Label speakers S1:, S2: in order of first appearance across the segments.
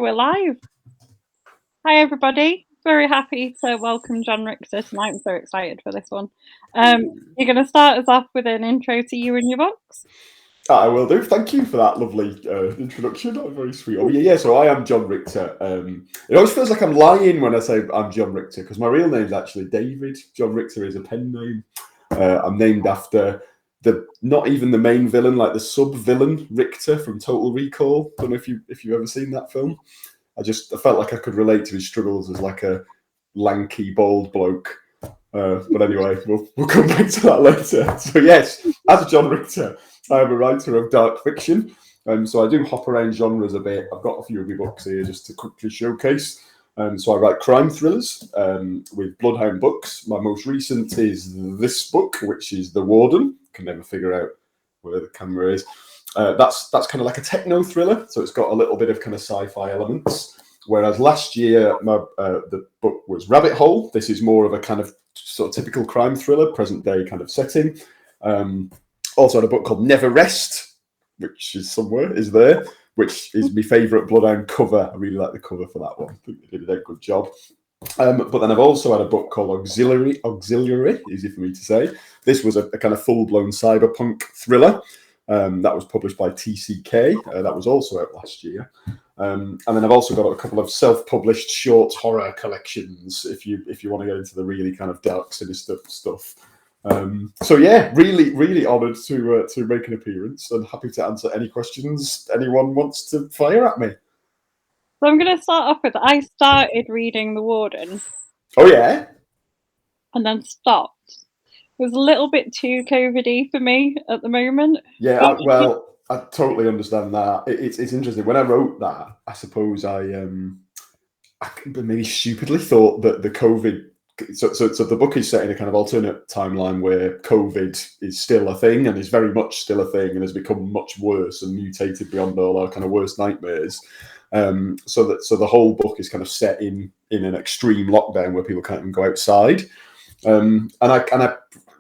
S1: We're live. Hi, everybody. Very happy to welcome Jon Richter tonight. I'm so excited for this one. You're going to start us off with an intro to you and your books?
S2: I will do. Thank you for that lovely introduction. That was very sweet of you. Yeah, so I am Jon Richter. It always feels like I'm lying when I say I'm Jon Richter because my real name is actually David. Jon Richter is a pen name. I'm named after not even the main villain, like the sub-villain Richter from Total Recall. Don't know if you've ever seen that film. I felt like I could relate to his struggles as like a lanky, bald bloke. But anyway, we'll come back to that later. So yes, as Jon Richter, I am a writer of dark fiction. So I do hop around genres a bit. I've got a few of my books here just to quickly showcase. So I write crime thrillers with Bloodhound Books. My most recent is this book, which is The Warden. Can never figure out where the camera is. That's kind of like a techno thriller. So it's got a little bit of kind of sci-fi elements. Whereas last year, the book was Rabbit Hole. This is more of a kind of sort of typical crime thriller, present day kind of setting. Also had a book called Never Rest, which is there, which is my favourite Bloodhound cover. I really like the cover for that one. I think they did a good job. But then I've also had a book called Auxiliary, easy for me to say. This was a kind of full-blown cyberpunk thriller. That was published by TCK. That was also out last year. And then I've also got a couple of self-published short horror collections if you want to get into the really kind of dark, sinister stuff. So yeah, really honoured to make an appearance and happy to answer any questions anyone wants to fire at me.
S1: So I'm going to start off with, I started reading The Warden.
S2: Oh yeah?
S1: And then stopped. It was a little bit too COVID-y for me at the moment.
S2: Yeah, I totally understand that. It's interesting. When I wrote that, I suppose I maybe stupidly thought that the COVID. So the book is set in a kind of alternate timeline where COVID is still a thing and is very much still a thing and has become much worse and mutated beyond all our kind of worst nightmares. So the whole book is kind of set in an extreme lockdown where people can't even go outside. And I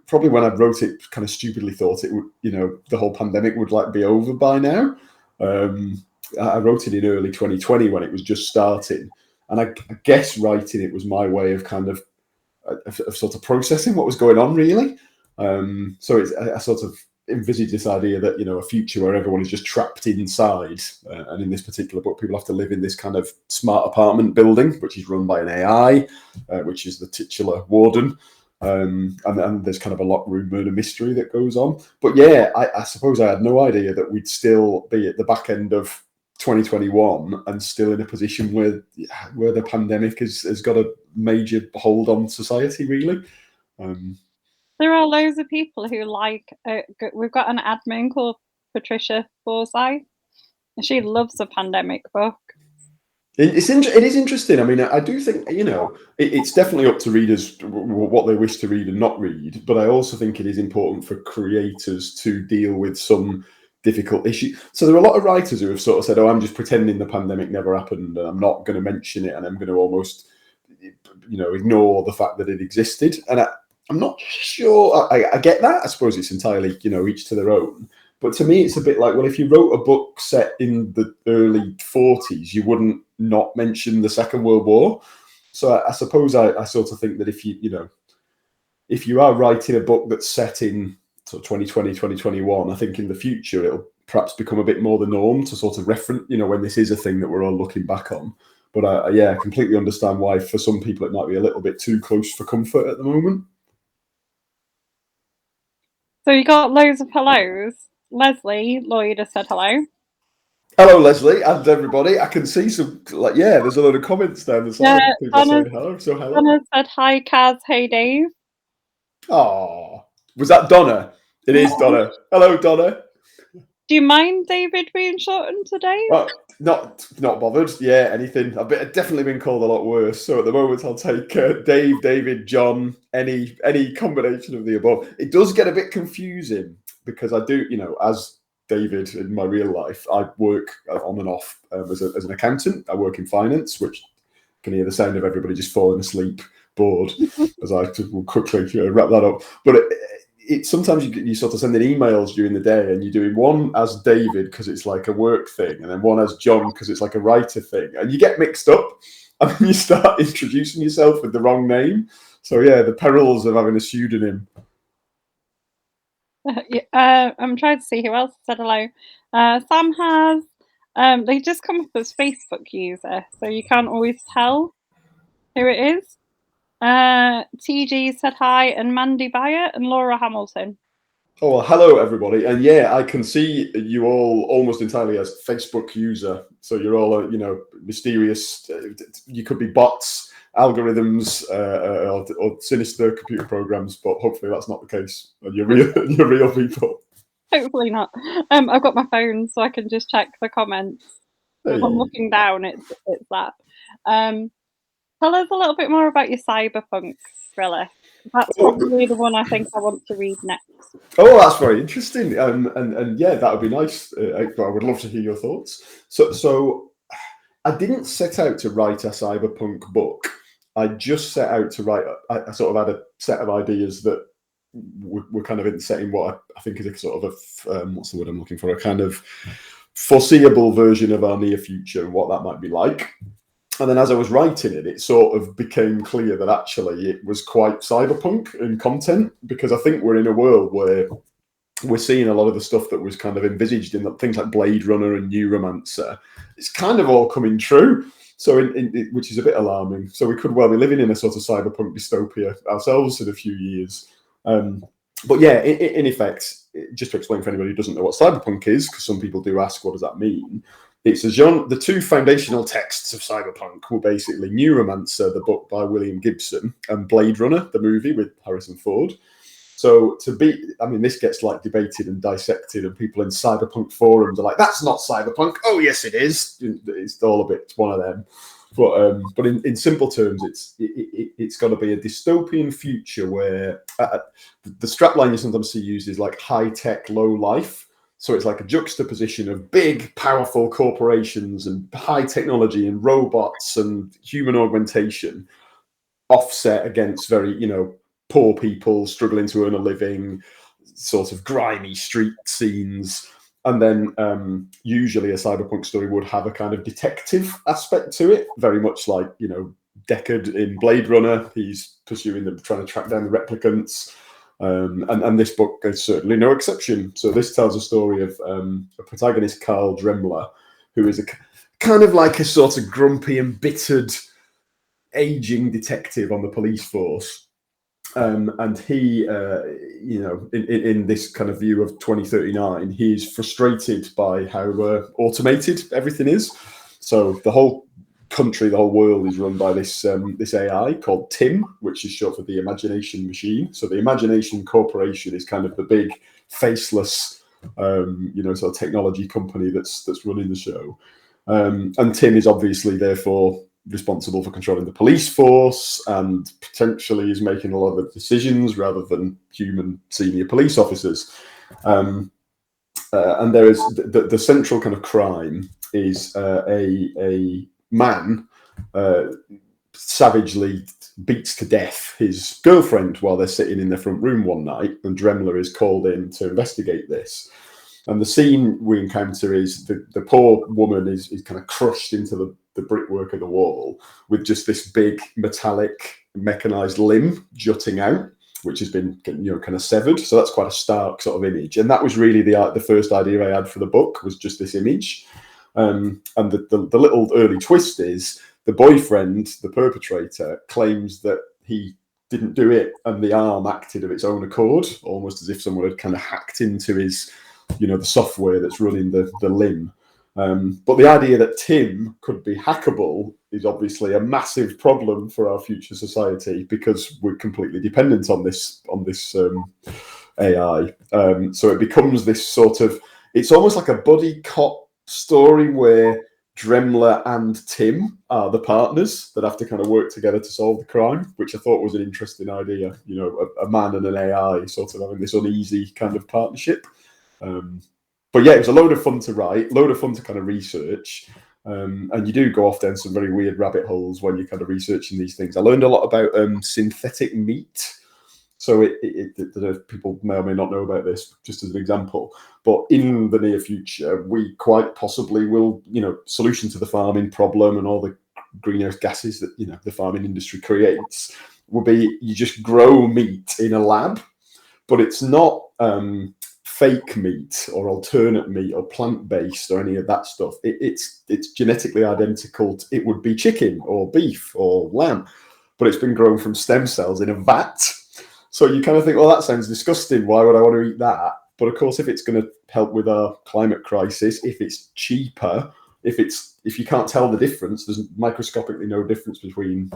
S2: probably when I wrote it, kind of stupidly thought it would, the whole pandemic would like be over by now. I wrote it in early 2020 when it was just starting, and I guess writing it was my way of kind of sort of processing what was going on, really. So I sort of envisaged this idea that a future where everyone is just trapped inside, and in this particular book, people have to live in this kind of smart apartment building, which is run by an AI, which is the titular warden. And there's kind of a locked room murder mystery that goes on. But yeah, I suppose I had no idea that we'd still be at the back end of 2021 and still in a position where the pandemic has got a major hold on society, really.
S1: There are loads of people who we've got an admin called Patricia Forsyth, and she loves a pandemic book.
S2: It is interesting. I mean, I do think, it's definitely up to readers what they wish to read and not read. But I also think it is important for creators to deal with some difficult issue. So there are a lot of writers who have sort of said, oh, I'm just pretending the pandemic never happened and I'm not going to mention it and I'm going to almost, ignore the fact that it existed. And I'm not sure. I get that. I suppose it's entirely, each to their own. But to me, it's a bit like, well, if you wrote a book set in the early 40s, you wouldn't not mention the Second World War. So I suppose I sort of think that if you are writing a book that's set in sort of 2020, 2021, I think in the future it'll perhaps become a bit more the norm to sort of reference, when this is a thing that we're all looking back on. But I completely understand why for some people it might be a little bit too close for comfort at the moment.
S1: So you got loads of hellos. Leslie Lloyd has said hello.
S2: Hello, Leslie, and everybody. I can see some, there's a lot of comments down the side. People saying hello. So hello.
S1: Donna said hi, Kaz. Hey, Dave.
S2: Oh, was that Donna? It is Donna. Hello, Donna.
S1: Do you mind David being shortened today?
S2: Well, not bothered. Yeah, anything. I've definitely been called a lot worse. So at the moment, I'll take Dave, David, John, any combination of the above. It does get a bit confusing because I do, as David in my real life, I work on and off as an accountant. I work in finance, which can hear the sound of everybody just falling asleep, bored, as I will quickly wrap that up. But sometimes you sort of sending emails during the day, and you're doing one as David because it's like a work thing, and then one as John because it's like a writer thing, and you get mixed up, and then you start introducing yourself with the wrong name. So yeah, the perils of having a pseudonym.
S1: I'm trying to see who else said hello. Sam has. They just come up as Facebook user, so you can't always tell who it is. TG said hi, and Mandy Byatt and Laura Hamilton.
S2: Oh, well, hello everybody, and yeah, I can see you all almost entirely as Facebook user. So you're all, mysterious. You could be bots, algorithms, or sinister computer programs, but hopefully that's not the case. And you're real people.
S1: Hopefully not. I've got my phone, so I can just check the comments. If I'm looking down, it's that. Tell us a little bit more about your cyberpunk thriller. That's probably the one I think I want to read next.
S2: Oh, that's very interesting. And yeah, that would be nice. I would love to hear your thoughts. So I didn't set out to write a cyberpunk book. I just set out to write. I sort of had a set of ideas that were kind of in setting what I think is a sort of what's the word I'm looking for? A kind of foreseeable version of our near future and what that might be like. And then as I was writing it, it sort of became clear that actually it was quite cyberpunk in content, because I think we're in a world where we're seeing a lot of the stuff that was kind of envisaged in things like Blade Runner and Neuromancer. It's kind of all coming true, so which is a bit alarming. So we could well be living in a sort of cyberpunk dystopia ourselves in a few years. But yeah, in effect, just to explain for anybody who doesn't know what cyberpunk is, because some people do ask, what does that mean? It's a genre. The two foundational texts of cyberpunk were basically Neuromancer, the book by William Gibson, and Blade Runner, the movie with Harrison Ford. So this gets like debated and dissected, and people in cyberpunk forums are like, "That's not cyberpunk." Oh, yes, it is. It's all a bit one of them. But in simple terms, it's got to be a dystopian future where the strapline you sometimes see used is like high tech, low life. So it's like a juxtaposition of big, powerful corporations and high technology and robots and human augmentation, offset against very, poor people struggling to earn a living, sort of grimy street scenes. And then usually a cyberpunk story would have a kind of detective aspect to it, very much like, Deckard in Blade Runner. He's pursuing them, trying to track down the replicants. And this book is certainly no exception. So this tells a story of a protagonist, Carl Dremler, who is a kind of like a sort of grumpy, embittered, aging detective on the police force. And he, in this kind of view of 2039, he's frustrated by how automated everything is. So the whole country, the whole world is run by this AI called TIM, which is short for the Imagination Machine. So the Imagination Corporation is kind of the big faceless, sort of technology company that's running the show. And TIM is obviously therefore responsible for controlling the police force and potentially is making a lot of the decisions rather than human senior police officers. And there is the central kind of crime is a man savagely beats to death his girlfriend while they're sitting in the front room one night, and Dremler is called in to investigate this. And the scene we encounter is the poor woman is kind of crushed into the brickwork of the wall with just this big metallic mechanized limb jutting out, which has been kind of severed. So that's quite a stark sort of image. And that was really the first idea I had for the book, was just this image. And the little early twist is the boyfriend, the perpetrator, claims that he didn't do it and the arm acted of its own accord, almost as if someone had kind of hacked into his, the software that's running the limb. But the idea that Tim could be hackable is obviously a massive problem for our future society, because we're completely dependent on this AI. So it becomes this sort of, it's almost like a buddy cop story where Dremler and Tim are the partners that have to kind of work together to solve the crime, which I thought was an interesting idea. A man and an AI sort of having this uneasy kind of partnership. But yeah, it was a load of fun to write, load of fun to kind of research. And you do go off down some very weird rabbit holes when you're kind of researching these things. I learned a lot about synthetic meat. So people may or may not know about this, just as an example. But in the near future, we quite possibly will, solution to the farming problem and all the greenhouse gases that the farming industry creates will be you just grow meat in a lab, but it's not fake meat or alternate meat or plant-based or any of that stuff. It's genetically identical. It would be chicken or beef or lamb, but it's been grown from stem cells in a vat. So you kind of think, well, that sounds disgusting. Why would I want to eat that? But of course, if it's going to help with our climate crisis, if it's cheaper, if you can't tell the difference, there's microscopically no difference between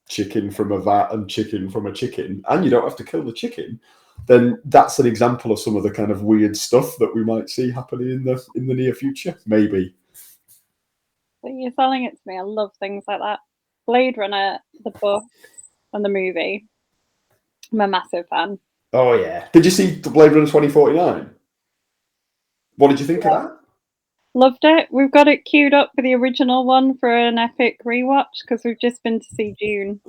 S2: chicken from a vat and chicken from a chicken, and you don't have to kill the chicken, then that's an example of some of the kind of weird stuff that we might see happening in the near future, maybe.
S1: So you're selling it to me. I love things like that. Blade Runner, the book and the movie. I'm a massive fan.
S2: Oh yeah. Did you see the Blade Runner 2049? What did you think of that?
S1: Loved it. We've got it queued up for the original one for an epic rewatch because we've just been to see Dune.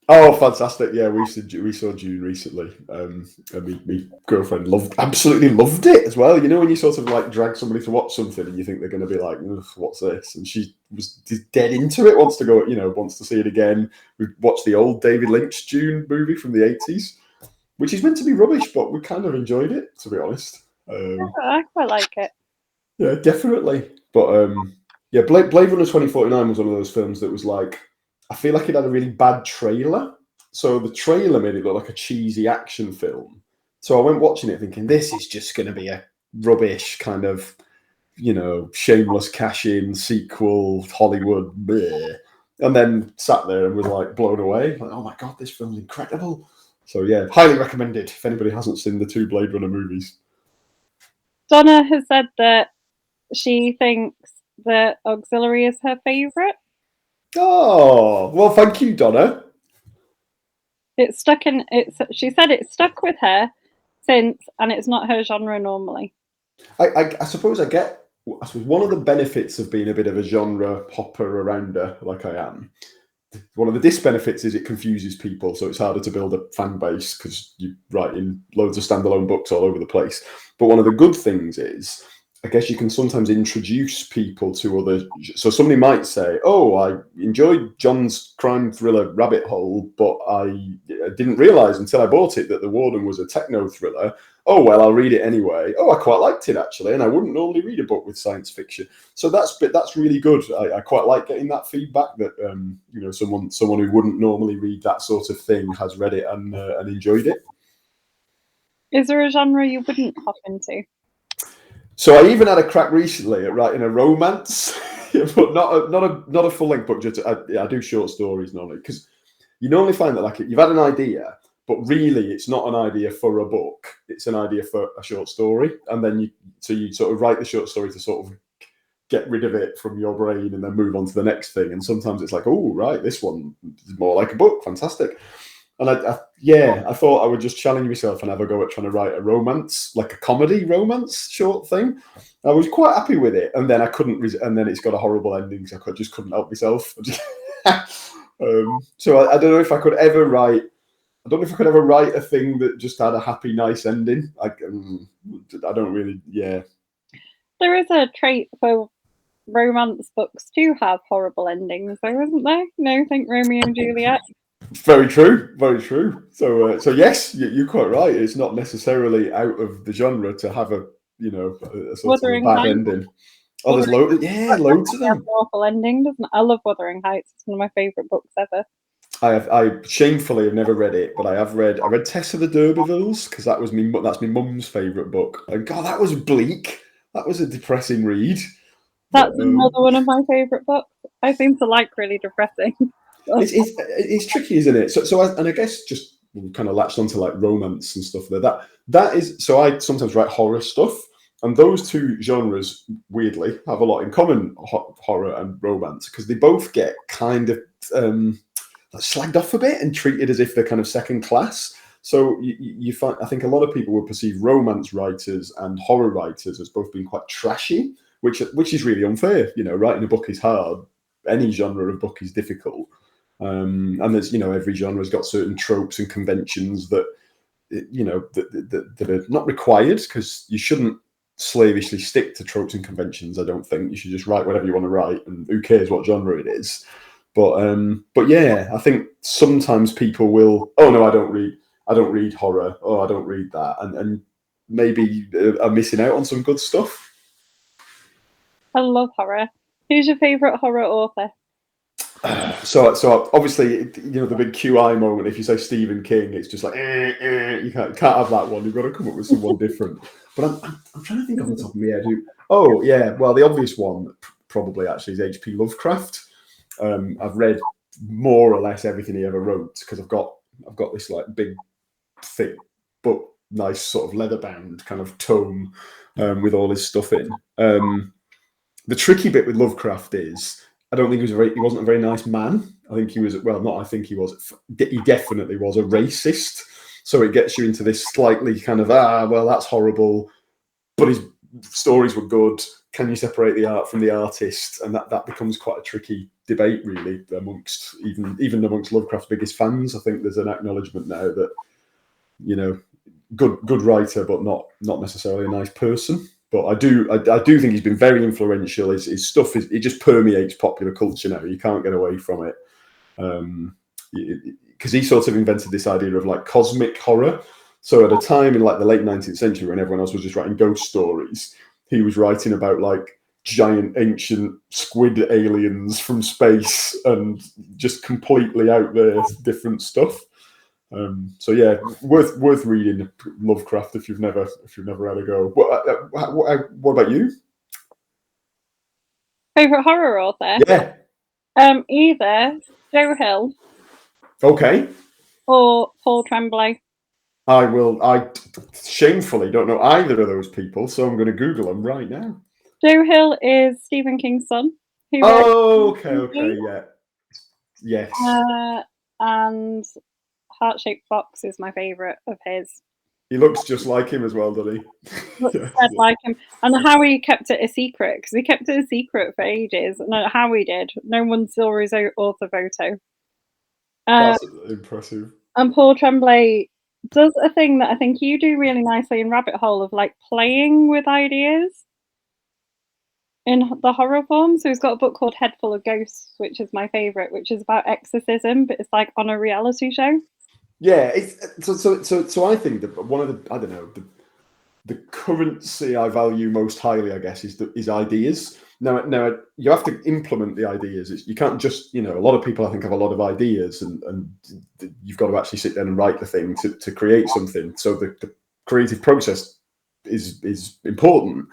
S2: Oh, fantastic! Yeah, we saw Dune recently, and my girlfriend absolutely loved it as well. You know, when you sort of like drag somebody to watch something and you think they're going to be like, "What's this?" and she was dead into it. Wants to go, wants to see it again. We watched the old David Lynch Dune movie from the 80s, which is meant to be rubbish, but we kind of enjoyed it, to be honest.
S1: I quite like it.
S2: Yeah, definitely. But Blade Runner 2049 was one of those films that was like, I feel like it had a really bad trailer. So the trailer made it look like a cheesy action film. So I went watching it thinking, this is just going to be a rubbish kind of, shameless cash-in sequel, Hollywood, bleh. And then sat there and was like blown away. Like, oh my God, this film's incredible. So yeah, highly recommended if anybody hasn't seen the two Blade Runner movies.
S1: Donna has said that she thinks that Auxiliary is her favourite.
S2: Oh, well, thank you, Donna.
S1: She said it's stuck with her since, and it's not her genre normally.
S2: I suppose one of the benefits of being a bit of a genre hopper arounder like I am. One of the disbenefits is it confuses people, so it's harder to build a fan base because you're writing loads of standalone books all over the place. But one of the good things is, I guess you can sometimes introduce people to other. So somebody might say, "Oh, I enjoyed John's crime thriller Rabbit Hole, but I didn't realise until I bought it that the Warden was a techno thriller. Oh well, I'll read it anyway. Oh, I quite liked it actually, and I wouldn't normally read a book with science fiction. So that's really good. I quite like getting that feedback that someone who wouldn't normally read that sort of thing has read it and enjoyed it.
S1: Is there a genre you wouldn't hop into?
S2: So I even had a crack recently at writing a romance, but not a full length book. Just I do short stories normally because you normally find that like you've had an idea, but really it's not an idea for a book. It's an idea for a short story, and then you sort of write the short story to sort of get rid of it from your brain and then move on to the next thing. And sometimes it's like, oh right, this one is more like a book. Fantastic. And I thought I would just challenge myself and have a go at trying to write a romance, like a comedy romance short thing. I was quite happy with it, and then I couldn't. And then it's got a horrible ending, so I just couldn't help myself. So I don't know if I could ever write. I don't know if I could ever write a thing that just had a happy, nice ending. I don't really. Yeah.
S1: There is a trait for romance books to have horrible endings, though, isn't there? No, think Romeo and Juliet.
S2: Very true, very true. So yes, you're quite right. It's not necessarily out of the genre to have a sort of a bad ending. Oh, there's loads of them.
S1: An awful ending, doesn't it? I love Wuthering Heights. It's one of my favourite books ever.
S2: I shamefully have never read it, but I read Tessa the D'Urbervilles because that's my mum's favourite book. And God, that was bleak. That was a depressing read.
S1: That's another one of my favourite books. I seem to like really depressing.
S2: It's tricky, isn't it? So I guess just kind of latched onto like romance and stuff like that. That is, so I sometimes write horror stuff, and those two genres weirdly have a lot in common, horror and romance, because they both get kind of slagged off a bit and treated as if they're kind of second class. So you find, I think a lot of people would perceive romance writers and horror writers as both being quite trashy, which is really unfair. Writing a book is hard. Any genre of book is difficult. And there's, every genre's got certain tropes and conventions that that are not required, because you shouldn't slavishly stick to tropes and conventions. I don't think you should just write whatever you want to write, and who cares what genre it is. But yeah, I think sometimes people will. Oh no, I don't read horror. Oh, I don't read that, and maybe are missing out on some good stuff.
S1: I love horror. Who's your favourite horror author?
S2: So obviously, the big QI moment. If you say Stephen King, it's just like you can't have that one. You've got to come up with someone different. But I'm trying to think off the top of my head who. Oh yeah, well the obvious one probably actually is H.P. Lovecraft. I've read more or less everything he ever wrote, because I've got this like big, thick book, nice sort of leather-bound kind of tome with all his stuff in. The tricky bit with Lovecraft is, I don't think he wasn't a very nice man. I think he was, well, not I think he was, he definitely was a racist. So it gets you into this slightly kind of, well, that's horrible, but his stories were good. Can you separate the art from the artist? And that becomes quite a tricky debate, really, amongst even amongst Lovecraft's biggest fans. I think there's an acknowledgement now that, good writer, but not necessarily a nice person. But I do think he's been very influential. His stuff it just permeates popular culture now. You can't get away from it, because he sort of invented this idea of like cosmic horror. So at a time in like the late 19th century, when everyone else was just writing ghost stories, he was writing about like giant ancient squid aliens from space and just completely out there different stuff. So yeah, worth reading Lovecraft if you've never had a go. What about you?
S1: Favorite horror author?
S2: Yeah.
S1: Either Joe Hill.
S2: Okay.
S1: Or Paul Tremblay.
S2: I shamefully don't know either of those people, so I'm going to Google them right now.
S1: Joe Hill is Stephen King's son.
S2: Okay, yeah. Yes.
S1: And Heart-Shaped Box is my favourite of his.
S2: He looks just like him as well, doesn't he?
S1: Looks like him. And how he kept it a secret, because he kept it a secret for ages. No, how he did. No one saw his author photo.
S2: That's impressive.
S1: And Paul Tremblay does a thing that I think you do really nicely in Rabbit Hole, of like playing with ideas in the horror form. So he's got a book called Head Full of Ghosts, which is my favourite, which is about exorcism, but it's like on a reality show.
S2: Yeah, so I think that one of the, I don't know, the currency I value most highly, I guess, is ideas. Now you have to implement the ideas. You can't just, a lot of people I think have a lot of ideas, and you've got to actually sit down and write the thing to create something. So the creative process is important.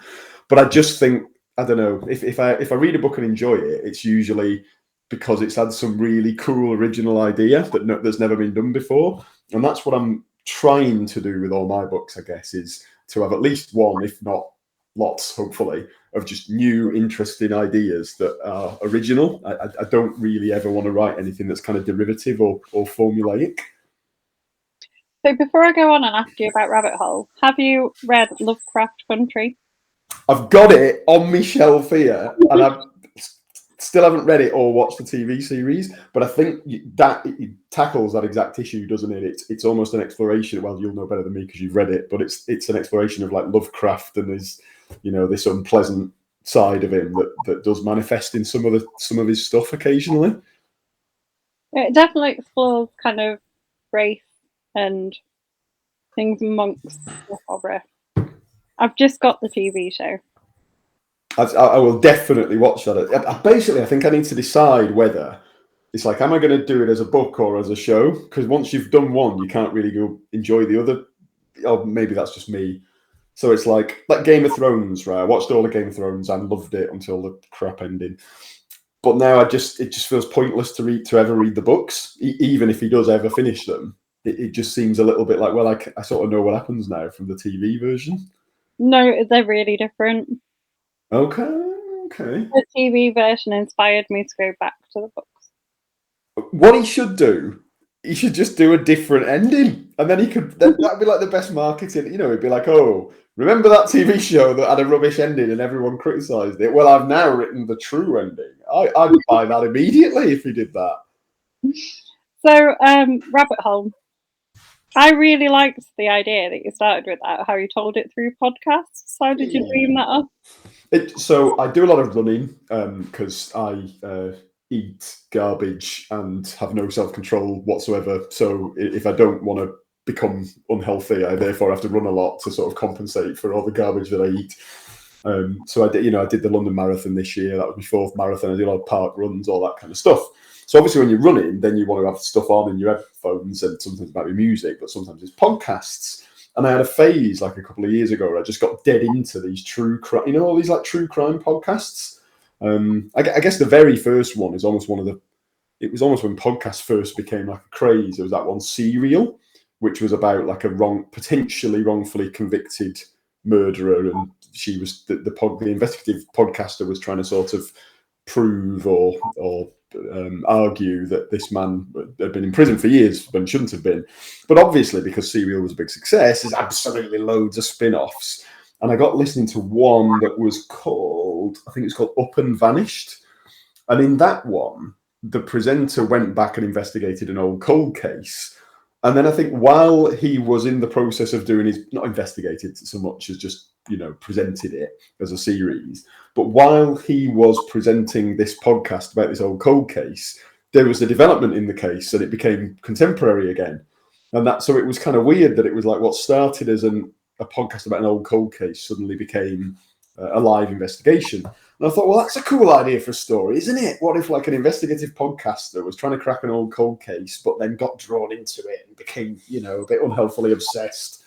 S2: But I just think, I don't know, if I read a book and enjoy it, it's usually because it's had some really cool original idea that's never been done before. And that's what I'm trying to do with all my books, I guess, is to have at least one, if not lots, hopefully, of just new, interesting ideas that are original. I don't really ever want to write anything that's kind of derivative or formulaic.
S1: So before I go on and ask you about Rabbit Hole, have you read Lovecraft Country?
S2: I've got it on my shelf here, and I still haven't read it or watched the TV series, but I think that it tackles that exact issue, doesn't it? It's almost an exploration. Well, you'll know better than me because you've read it, but it's an exploration of like Lovecraft and his, this unpleasant side of him that does manifest in some of his stuff occasionally.
S1: It definitely explores kind of race and things amongst the horror. I've just got the TV show.
S2: I will definitely watch that. I think I need to decide whether it's like, am I going to do it as a book or as a show? Because once you've done one, you can't really go enjoy the other. Or maybe that's just me. So it's like Game of Thrones, right? I watched all of Game of Thrones and loved it until the crap ending. But now it just feels pointless to ever read the books, even if he does ever finish them. It just seems a little bit like, well, I sort of know what happens now from the TV version.
S1: No, they're really different.
S2: Okay.
S1: The TV version inspired me to go back to the books.
S2: What he should do, he should just do a different ending, and then that'd be like the best marketing. It'd be like, oh, remember that TV show that had a rubbish ending and everyone criticised it? Well, I've now written the true ending. I'd buy that immediately if he did that.
S1: So, Rabbit Hole. I really liked the idea that you started with that, how you told it through podcasts. How did you dream that up?
S2: So I do a lot of running because I eat garbage and have no self-control whatsoever. So if I don't want to become unhealthy, I therefore have to run a lot to sort of compensate for all the garbage that I eat. So I did the London Marathon this year. That was my 4th marathon. I did a lot of park runs, all that kind of stuff. So obviously when you're running, then you want to have stuff on in your headphones, and sometimes it might be music, but sometimes it's podcasts. And I had a phase like a couple of years ago where I just got dead into these true crime, all these like true crime podcasts. I guess the very first one is almost it was almost when podcasts first became like a craze. There was that one, Serial, which was about like a potentially wrongfully convicted murderer, and she was the investigative podcaster was trying to sort of prove or argue that this man had been in prison for years when he shouldn't have been. But obviously, because Serial was a big success, there's absolutely loads of spin-offs. And I got listening to one that was called, I think it's called Up and Vanished. And in that one, the presenter went back and investigated an old cold case. And then I think while he was in the process of doing not investigated so much as just, presented it as a series, but while he was presenting this podcast about this old cold case, there was a development in the case and it became contemporary again. And so it was kind of weird that it was like what started as a podcast about an old cold case suddenly became a live investigation. And I thought, well, that's a cool idea for a story, isn't it? What if like an investigative podcaster was trying to crack an old cold case, but then got drawn into it and became, a bit unhealthily obsessed?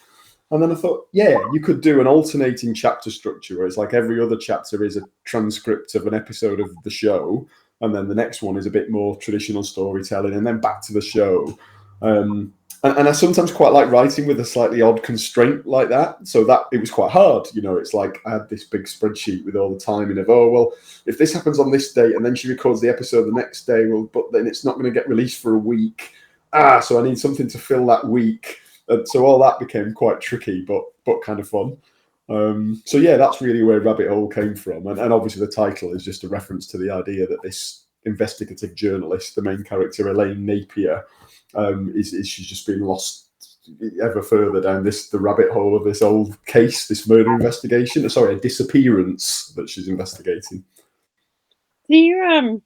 S2: And then I thought, yeah, you could do an alternating chapter structure where it's like every other chapter is a transcript of an episode of the show, and then the next one is a bit more traditional storytelling, and then back to the show. And I sometimes quite like writing with a slightly odd constraint like that. So that it was quite hard. It's like I had this big spreadsheet with all the timing of, if this happens on this date and then she records the episode the next day, but then it's not going to get released for a week. So I need something to fill that week. And so all that became quite tricky, but kind of fun. So yeah, that's really where Rabbit Hole came from. And obviously the title is just a reference to the idea that this investigative journalist, the main character, Elaine Napier, she's just been lost ever further down the rabbit hole of this old case, this murder investigation. A disappearance that she's investigating.
S1: Do you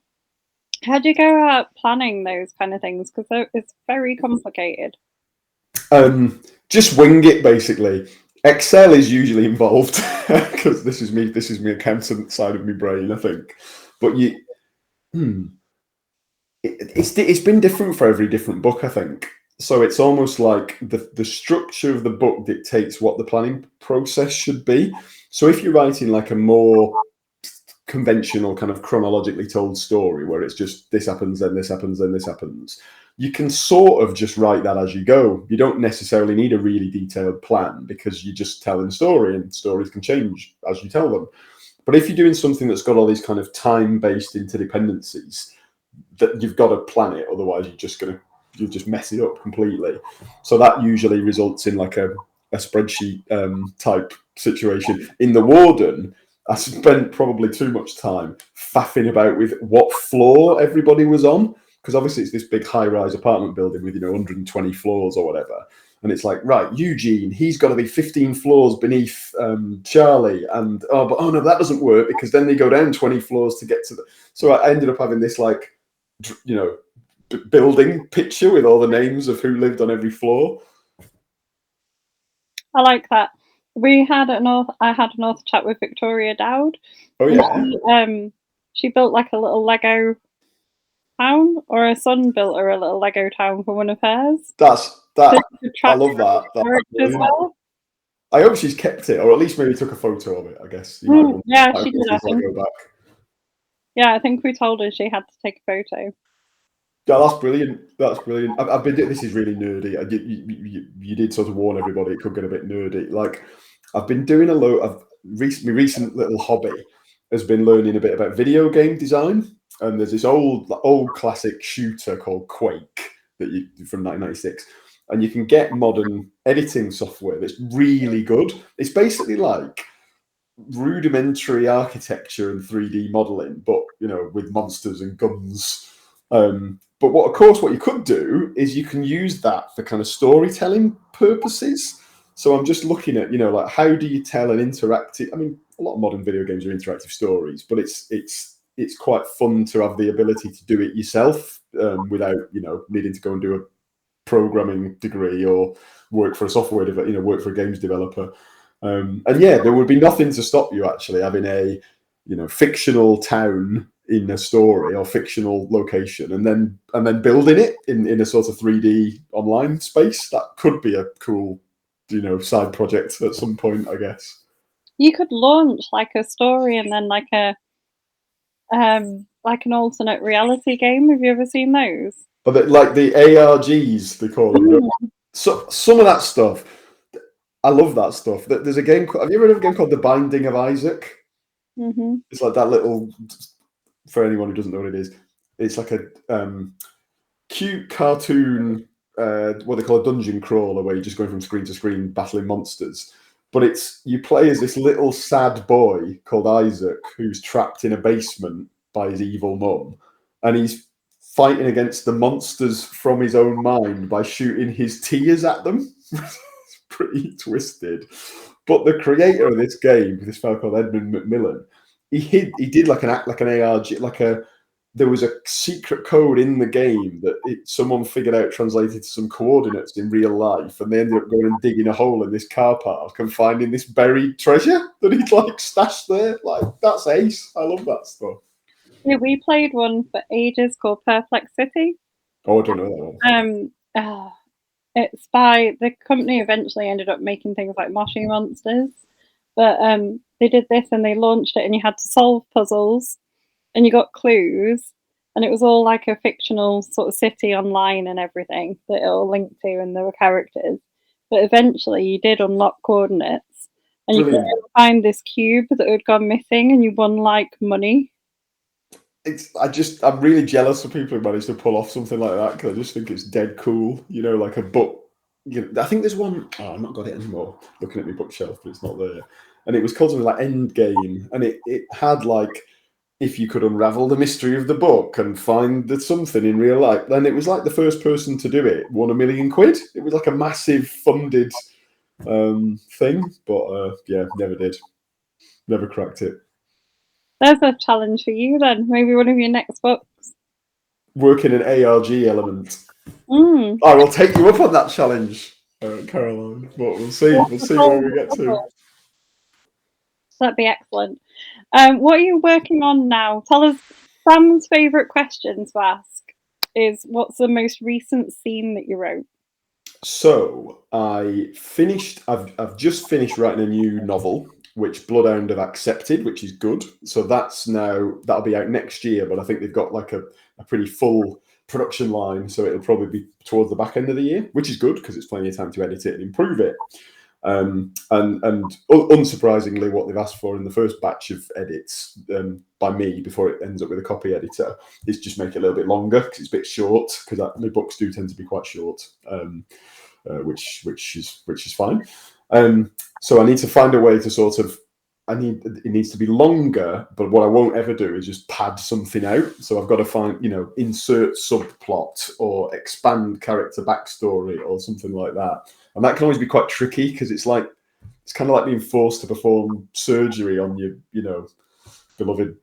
S1: how do you go about planning those kind of things? Because it's very complicated.
S2: Just wing it, basically. Excel is usually involved because this is me accountant side of my brain, I think. But it's been different for every different book, I think. So it's almost like the structure of the book dictates what the planning process should be. So if you're writing like a more conventional kind of chronologically told story where it's just this happens, then this happens, then this happens, you can sort of just write that as you go. You don't necessarily need a really detailed plan because you're just telling a story and stories can change as you tell them. But if you're doing something that's got all these kind of time-based interdependencies, that you've got to plan it, otherwise you'll just mess it up completely. So that usually results in like a spreadsheet type situation. In the Warden, I spent probably too much time faffing about with what floor everybody was on, because obviously it's this big high-rise apartment building with 120 floors or whatever. And it's like, right, Eugene, he's got to be 15 floors beneath Charlie. And, but no, that doesn't work because then they go down 20 floors to get to the... So I ended up having this, like, building picture with all the names of who lived on every floor.
S1: I like that. I had an author chat with Victoria Dowd.
S2: Oh, yeah.
S1: She built like a little Lego town, or her son built her a little Lego town for one of hers.
S2: I love that.
S1: As well.
S2: I hope she's kept it, or at least maybe took a photo of it, I guess.
S1: Yeah, she did, I think. Yeah, I think we told her she had to take a photo.
S2: Yeah, that's brilliant. I've been. This is really nerdy. You did sort of warn everybody it could get a bit nerdy. Like, I've been doing a lot of my recent little hobby has been learning a bit about video game design. And there's this old classic shooter called Quake from 1996, and you can get modern editing software that's really good. It's basically like rudimentary architecture and 3D modeling, but with monsters and guns. But what you could do is you can use that for kind of storytelling purposes. So I'm just looking at, like how do you tell an interactive? I mean, a lot of modern video games are interactive stories, but it's quite fun to have the ability to do it yourself without needing to go and do a programming degree or work for a software work for a games developer. And yeah, there would be nothing to stop you actually having a fictional town in a story or fictional location, and then building it in a sort of 3D online space. That could be a cool side project at some point, I guess.
S1: You could launch like a story and then like an alternate reality game. Have you ever seen those?
S2: But like the ARGs, they call them. So some of that stuff, I love that stuff. There's a game. Have you ever heard of a game called The Binding of Isaac?
S1: Mm-hmm.
S2: It's like that little. For anyone who doesn't know what it is, it's like a cute cartoon. What they call a dungeon crawler, where you're just going from screen to screen battling monsters. But you play as this little sad boy called Isaac who's trapped in a basement by his evil mum, and he's fighting against the monsters from his own mind by shooting his tears at them. It's pretty twisted. But the creator of this game, this fellow called Edmund Macmillan, he did like an ARG, there was a secret code in the game that someone figured out translated to some coordinates in real life, and they ended up going and digging a hole in this car park and finding this buried treasure that he'd like stashed there. Like, that's ace. I love that stuff.
S1: Yeah, we played one for ages called Perplex City.
S2: Oh, I don't know that
S1: one. It's by the company eventually ended up making things like Moshi Monsters, but they did this and they launched it, and you had to solve puzzles, and you got clues, and it was all like a fictional sort of city online and everything that it all linked to, and there were characters. But eventually, you did unlock coordinates, and you could find this cube that had gone missing, and you won like money.
S2: I'm really jealous of people who manage to pull off something like that, because I just think it's dead cool. Like a book. I think there's one. Oh, I've not got it anymore. Looking at my bookshelf, but it's not there. And it was called something like Endgame, and it had like, if you could unravel the mystery of the book and find something in real life, then it was like the first person to do it won £1 million. It was like a massive funded thing, but yeah, never did. Never cracked it.
S1: There's a challenge for you then. Maybe one of your next books.
S2: Work in an ARG element.
S1: I
S2: will take you up on that challenge, Caroline. But we'll see. We'll see where we get to.
S1: That'd be excellent. What are you working on now? Tell us. Sam's favourite question to ask is, what's the most recent scene that you wrote?
S2: So I've just finished writing a new novel, which Bloodhound have accepted, which is good. So that'll be out next year, but I think they've got like a pretty full production line, so it'll probably be towards the back end of the year, which is good because it's plenty of time to edit it and improve it. And unsurprisingly, what they've asked for in the first batch of edits by me before it ends up with a copy editor is just make it a little bit longer, because it's a bit short, because my books do tend to be quite short, which is fine. So I need to find a way to sort of, it needs to be longer, but what I won't ever do is just pad something out. So I've got to find, insert subplot or expand character backstory or something like that. And that can always be quite tricky, because it's kind of like being forced to perform surgery on your, beloved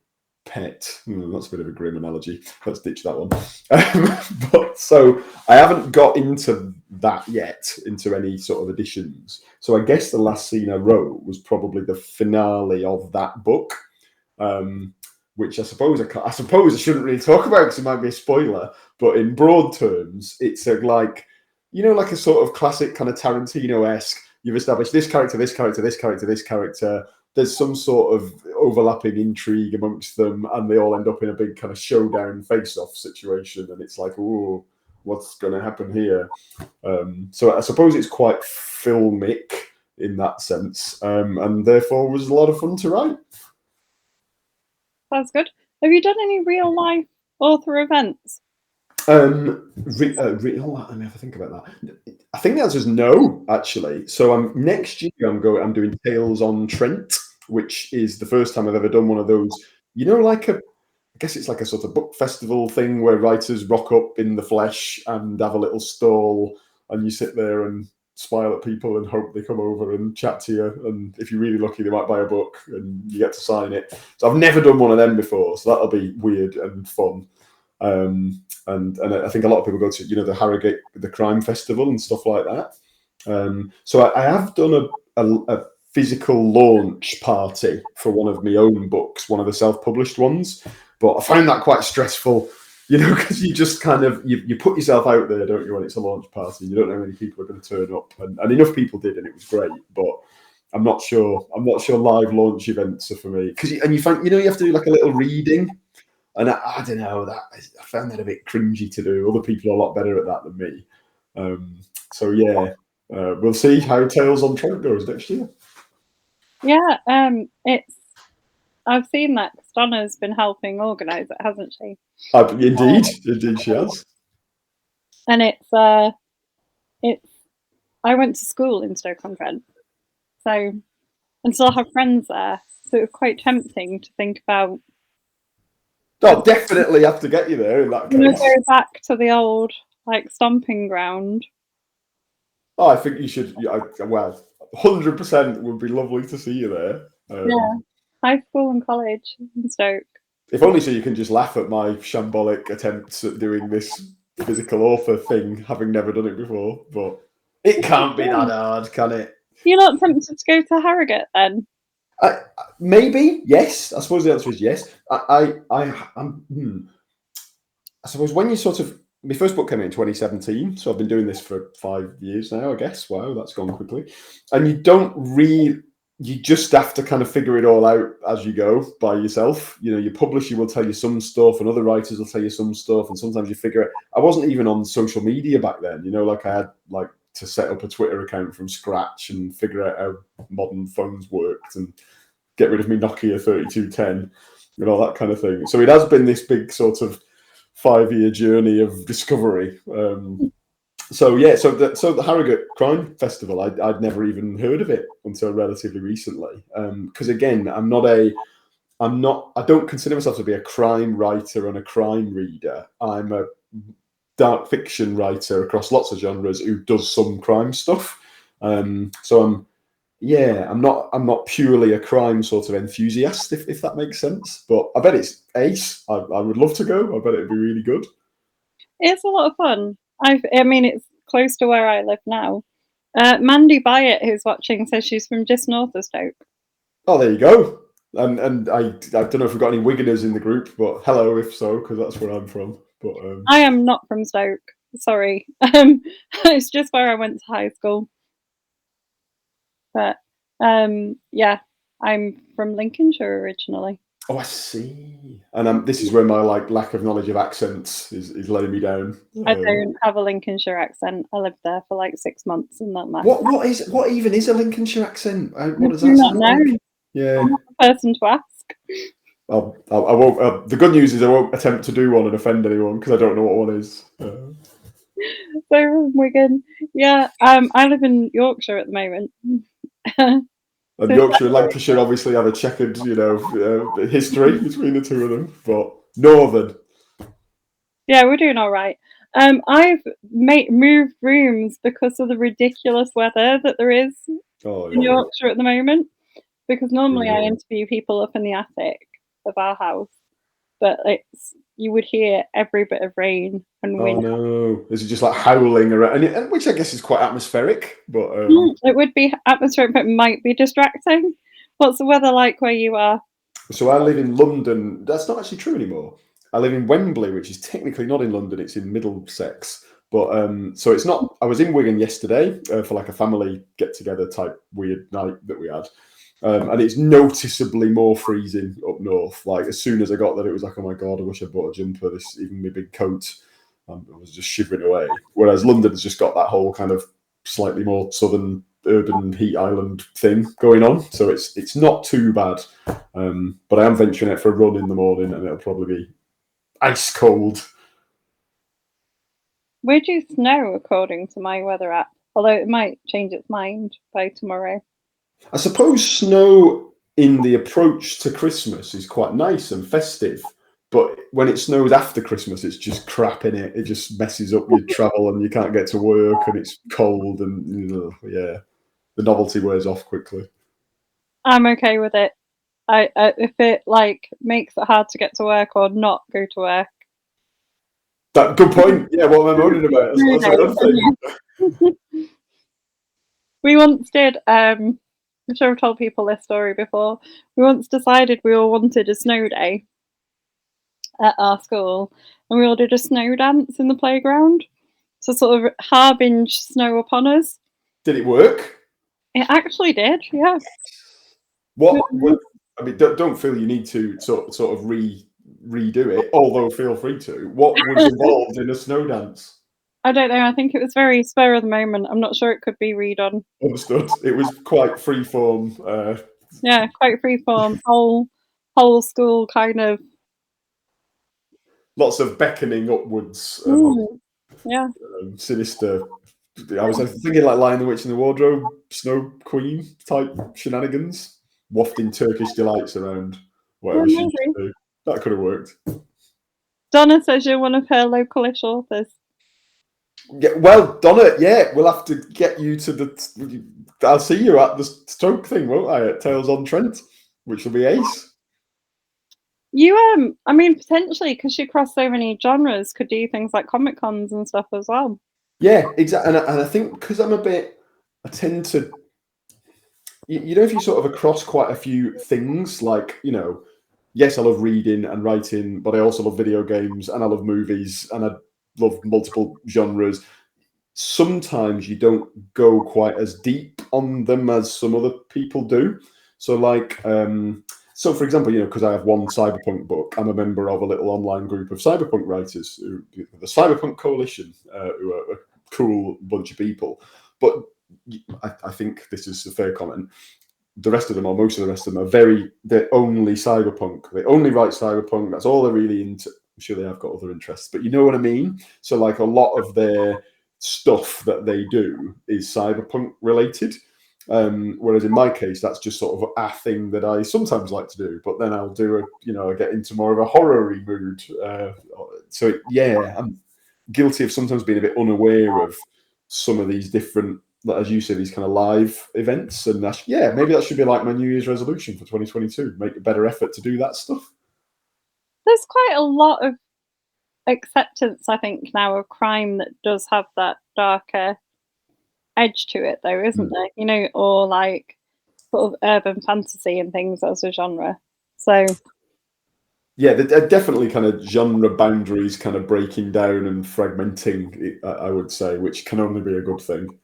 S2: pet. That's a bit of a grim analogy. Let's ditch that one. But so I haven't got into that yet, into any sort of additions. So I guess the last scene I wrote was probably the finale of that book, which I suppose I shouldn't really talk about because it might be a spoiler. But in broad terms, it's like a sort of classic kind of Tarantino-esque. You've established this character, this character, this character, this character. There's some sort of overlapping intrigue amongst them, and they all end up in a big kind of showdown face-off situation. And it's like, oh, what's going to happen here? So I suppose it's quite filmic in that sense, and therefore was a lot of fun to write.
S1: That's good. Have you done any real-life author events?
S2: Let me have a think about that. I think the answer is no, actually. So next year I'm doing Tales on Trent, which is the first time I've ever done one of those. Like a guess it's like a sort of book festival thing where writers rock up in the flesh and have a little stall, and you sit there and smile at people and hope they come over and chat to you. And if you're really lucky, they might buy a book and you get to sign it. So I've never done one of them before, so that'll be weird and fun. And I think a lot of people go to, the Harrogate, the crime festival and stuff like that. So I have done a physical launch party for one of my own books, one of the self-published ones, but I found that quite stressful, because you just kind of you put yourself out there, don't you, when it's a launch party, and you don't know how many people are going to turn up, and enough people did, and it was great, but I'm not sure live launch events are for me, because you find you have to do like a little reading, and I don't know, I found that a bit cringy to do. Other people are a lot better at that than me. So yeah, we'll see how Tales on Trent goes next year.
S1: Yeah, I've seen that Donna's been helping organise it, hasn't she?
S2: Indeed, she has.
S1: And it's I went to school in Stoke-on-Trent, and still have friends there, so it was quite tempting to think about.
S2: I'll definitely have to get you there in that case.
S1: Go back to the old stomping ground.
S2: Oh, I think you should. Well, 100% would be lovely to see you there.
S1: Yeah, high school and college in Stoke.
S2: If only so you can just laugh at my shambolic attempts at doing this physical author thing, having never done it before. But it can't be that hard, can it?
S1: You're not tempted to go to Harrogate then?
S2: Maybe, yes. I suppose the answer is yes. I suppose when you sort of, my first book came out in 2017, so I've been doing this for 5 years now, I guess. Wow, that's gone quickly. And you just have to kind of figure it all out as you go by yourself. Your publisher will tell you some stuff, and other writers will tell you some stuff, and sometimes you figure it. I wasn't even on social media back then. I had to set up a Twitter account from scratch and figure out how modern phones worked and get rid of me Nokia 3210 and all that kind of thing. So it has been this big sort of 5-year journey of discovery. So the Harrogate Crime Festival, I'd never even heard of it until relatively recently. Because again, I don't consider myself to be a crime writer and a crime reader. I'm a dark fiction writer across lots of genres who does some crime stuff. So I'm not purely a crime sort of enthusiast, if that makes sense. But I bet it's ace. I would love to go. I bet it'd be really good.
S1: It's a lot of fun. I mean, it's close to where I live now. Mandy Byatt, who's watching, says she's from just north of Stoke.
S2: Oh, there you go. And I don't know if we've got any Wiganers in the group, but hello if so, because that's where I'm from. But
S1: I am not from Stoke. Sorry, it's just where I went to high school. But yeah, I'm from Lincolnshire originally.
S2: Oh, I see. And this is where my lack of knowledge of accents is letting me down.
S1: I don't have a Lincolnshire accent. I lived there for 6 months, and that matters.
S2: What even is a Lincolnshire accent? What does
S1: that sound like?
S2: Yeah,
S1: I'm not the person to ask.
S2: I won't. The good news is I won't attempt to do one and offend anyone because I don't know what one is.
S1: So from Wigan, yeah. I live in Yorkshire at the moment.
S2: And Yorkshire and Lancashire obviously have a checkered, history between the two of them. But Northern.
S1: Yeah, we're doing all right. I've moved rooms because of the ridiculous weather that there is in Yorkshire at the moment. Because normally I interview people up in the attic of our house, but you would hear every bit of rain and wind.
S2: Oh no! Is it just howling around? Which I guess is quite atmospheric, but
S1: it would be atmospheric, but it might be distracting. What's the weather like where you are?
S2: So I live in London. That's not actually true anymore. I live in Wembley, which is technically not in London. It's in Middlesex. But so it's not. I was in Wigan yesterday for a family get-together type weird night that we had. And it's noticeably more freezing up north. As soon as I got there, it was oh my God, I wish I bought a jumper. Even my big coat, I was just shivering away. Whereas London has just got that whole kind of slightly more southern urban heat island thing going on. So it's not too bad. But I am venturing out for a run in the morning, and it'll probably be ice cold.
S1: Where do you snow according to my weather app? Although it might change its mind by tomorrow.
S2: I suppose snow in the approach to Christmas is quite nice and festive, But when it snows after Christmas, it's just crap in it. It just messes up your travel, and you can't get to work, and it's cold, and yeah, the novelty wears off quickly.
S1: I'm okay with it. I if it like makes it hard to get to work or not go to work.
S2: That good point. Yeah, what am I moaning about? That's another thing.
S1: We once did. I'm sure I've told people this story before. We once decided we all wanted a snow day at our school, and we all did a snow dance in the playground to sort of harbinge snow upon us.
S2: Did it work?
S1: It actually did, yeah.
S2: What I mean, don't feel you need to sort of redo it, although feel free to. What was involved in a snow dance?
S1: I don't know. I think it was very spur of the moment. I'm not sure it could be redone.
S2: Understood. It was quite freeform.
S1: Yeah, quite freeform. Whole school kind of.
S2: Lots of beckoning upwards.
S1: Yeah.
S2: Sinister. I was thinking like Lion, the Witch, and the Wardrobe, Snow Queen type shenanigans, wafting Turkish delights around whatever she used to do. That could have worked.
S1: Donna says you're one of her localish authors.
S2: Yeah, well, Donna, yeah, we'll have to get you to the. I'll see you at the Stoke thing, won't I? At Tales on Trent, which will be ace.
S1: You I mean, potentially because you cross so many genres, could do things like Comic Cons and stuff as well.
S2: Yeah, exactly, and I think because I tend to. You know, if you sort of across quite a few things, like yes, I love reading and writing, but I also love video games and I love movies and I love multiple genres. Sometimes you don't go quite as deep on them as some other people do. So like, so for example, because I have one cyberpunk book, I'm a member of a little online group of cyberpunk writers, the Cyberpunk Coalition, who are a cool bunch of people. But I think this is a fair comment. The rest of them, or most of the rest of them, they're only cyberpunk. They only write cyberpunk. That's all they're really into. I'm sure they have got other interests, but you know what I mean? So like a lot of their stuff that they do is cyberpunk related. Whereas in my case, that's just sort of a thing that I sometimes like to do, but then I'll do I get into more of a horror-y mood. I'm guilty of sometimes being a bit unaware of some of these different, as you say, these kind of live events. And maybe that should be like my New Year's resolution for 2022, make a better effort to do that stuff.
S1: There's quite a lot of acceptance, I think, now of crime that does have that darker edge to it, though, isn't there? Or like sort of urban fantasy and things as a genre. So
S2: yeah, they're definitely kind of genre boundaries kind of breaking down and fragmenting, I would say, which can only be a good thing.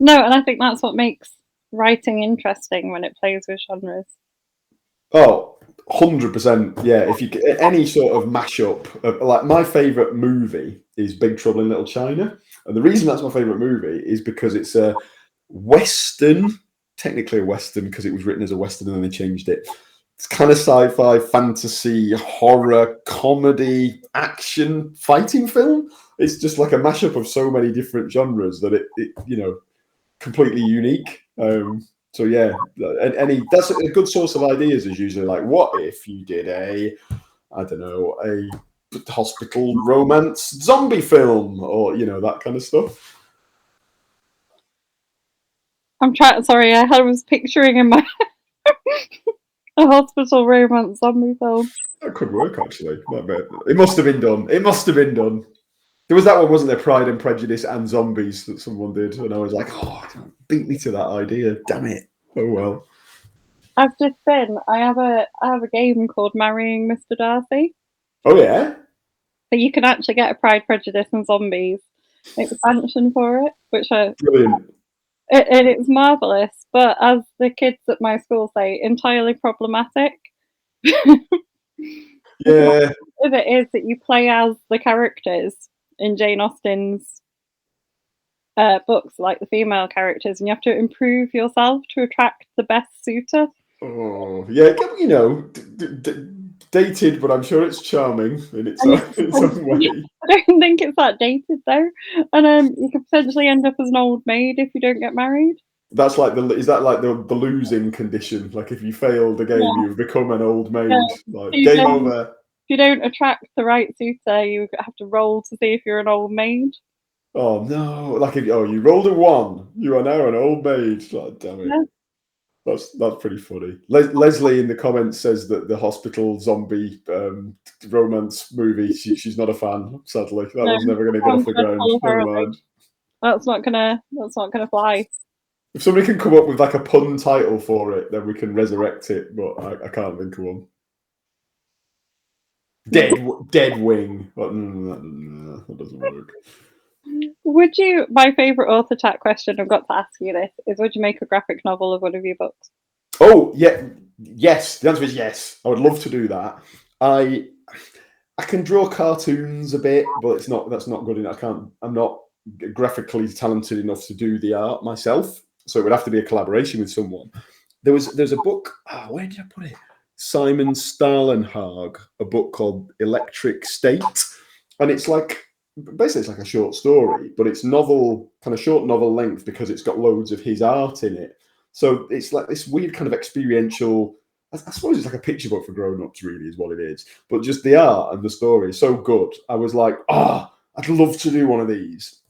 S1: No, and I think that's what makes writing interesting when it plays with genres.
S2: Oh, 100%. Yeah, if you any sort of mashup, like my favorite movie is Big Trouble in Little China, and the reason that's my favorite movie is because it's a Western, technically a Western because it was written as a Western and then they changed it. It's kind of sci-fi, fantasy, horror, comedy, action, fighting film. It's just like a mashup of so many different genres that it completely unique. So yeah, that's a good source of ideas. Is usually like, what if you did a hospital romance zombie film, or that kind of stuff.
S1: I'm trying. Sorry, I was picturing in my a hospital romance zombie film.
S2: That could work actually. It must have been done. It must have been done. There was that one, wasn't there? Pride and Prejudice and Zombies that someone did, and I was like, "Oh, beat me to that idea! Damn it! Oh well."
S1: I've just been. I have a game called Marrying Mr Darthy.
S2: Oh yeah.
S1: So you can actually get a Pride, Prejudice and Zombies expansion for it, which
S2: brilliant.
S1: And it's marvelous, but as the kids at my school say, entirely problematic.
S2: Yeah.
S1: If it is that you play as the characters in Jane Austen's books, like the female characters, and you have to improve yourself to attract the best suitor.
S2: Oh yeah, dated, but I'm sure it's charming in its own way.
S1: I don't think it's that dated though, and you could potentially end up as an old maid if you don't get married.
S2: That's like is that like the losing condition? Like if you fail the game, you become an old maid. Like game over.
S1: you don't attract the right suitor, you have to roll to see if you're an old maid.
S2: Oh no! Like, you rolled a 1. You are now an old maid. Oh, damn it.
S1: Yeah.
S2: That's pretty funny. Leslie in the comments says that the hospital zombie romance movie, she's not a fan. Sadly, that was never going to get off the ground. Never mind.
S1: That's not gonna fly.
S2: If somebody can come up with like a pun title for it, then we can resurrect it. But I can't think of one. Dead Wing. But, that doesn't work.
S1: Would you? My favourite author chat question I've got to ask you this is: would you make a graphic novel of one of your books?
S2: Oh yeah, yes. The answer is yes. I would love to do that. I can draw cartoons a bit, but that's not good enough. I'm not graphically talented enough to do the art myself, so it would have to be a collaboration with someone. There's a book. Where did I put it? Simon Stalenhag, a book called Electric State, and it's like basically it's like a short story, but it's short novel length because it's got loads of his art in it. So it's like this weird kind of experiential. I suppose it's like a picture book for grown-ups, really, is what it is. But just the art and the story is so good. I was like, I'd love to do one of these.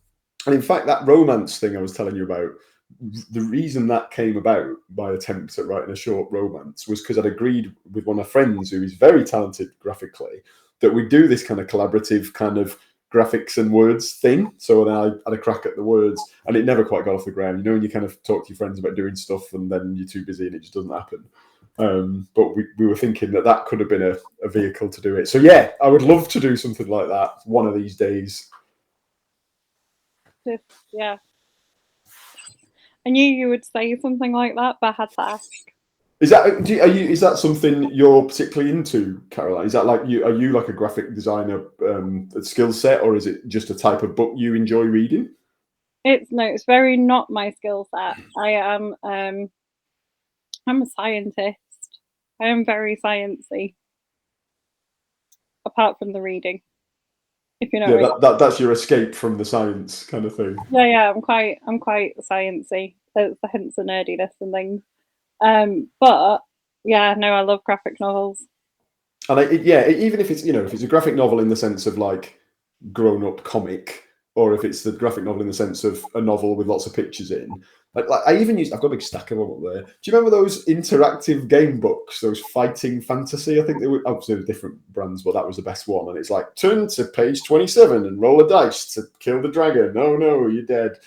S2: And in fact, that romance thing I was telling you about, the reason that came about, my attempt at writing a short romance, was because I'd agreed with one of my friends who is very talented graphically that we do this kind of collaborative kind of graphics and words thing. So then I had a crack at the words, and it never quite got off the ground. You know, when you kind of talk to your friends about doing stuff and then you're too busy and it just doesn't happen. But we were thinking that could have been a vehicle to do it. So yeah, I would love to do something like that one of these days.
S1: Yeah. I knew you would say something like that, but I had to ask.
S2: Is that something you're particularly into, Caroline? Is that like are you like a graphic designer skill set, or is it just a type of book you enjoy reading?
S1: It's very not my skill set. I'm a scientist. I am very sciencey. Apart from the reading, if you know.
S2: Yeah, that's your escape from the science kind of thing.
S1: Yeah, I'm quite sciencey. Hence the nerdiness and things. But yeah, no, I love graphic novels.
S2: And even if it's a graphic novel in the sense of like grown-up comic, or if it's the graphic novel in the sense of a novel with lots of pictures in. Like I've got a big stack of them up there. Do you remember those interactive game books, those Fighting Fantasy? I think they were obviously different brands, but that was the best one. And it's like, turn to page 27 and roll a dice to kill the dragon. Oh no, you're dead.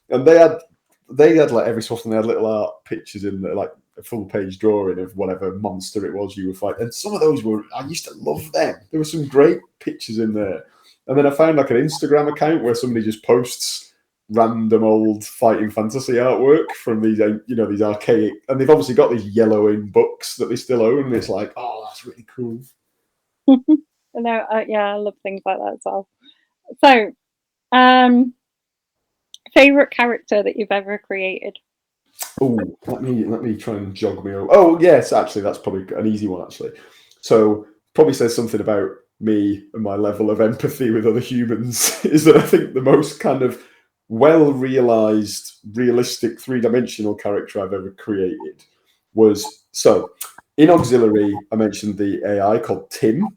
S2: And they had like every so often they had little art pictures in there, like a full page drawing of whatever monster it was you were fighting. And some of those I used to love them. There were some great pictures in there. And then I found like an Instagram account where somebody just posts random old Fighting Fantasy artwork from these, these archaic, and they've obviously got these yellowing books that they still own. And it's like, oh, that's really cool.
S1: No, I love things like that as well. So, favorite character that you've ever created?
S2: Oh, let me try and jog me over. Oh, yes, actually, that's probably an easy one. Actually, so probably says something about me and my level of empathy with other humans. Is that I think the most kind of well-realized, realistic, three-dimensional character I've ever created was in Auxiliary. I mentioned the AI called Tim.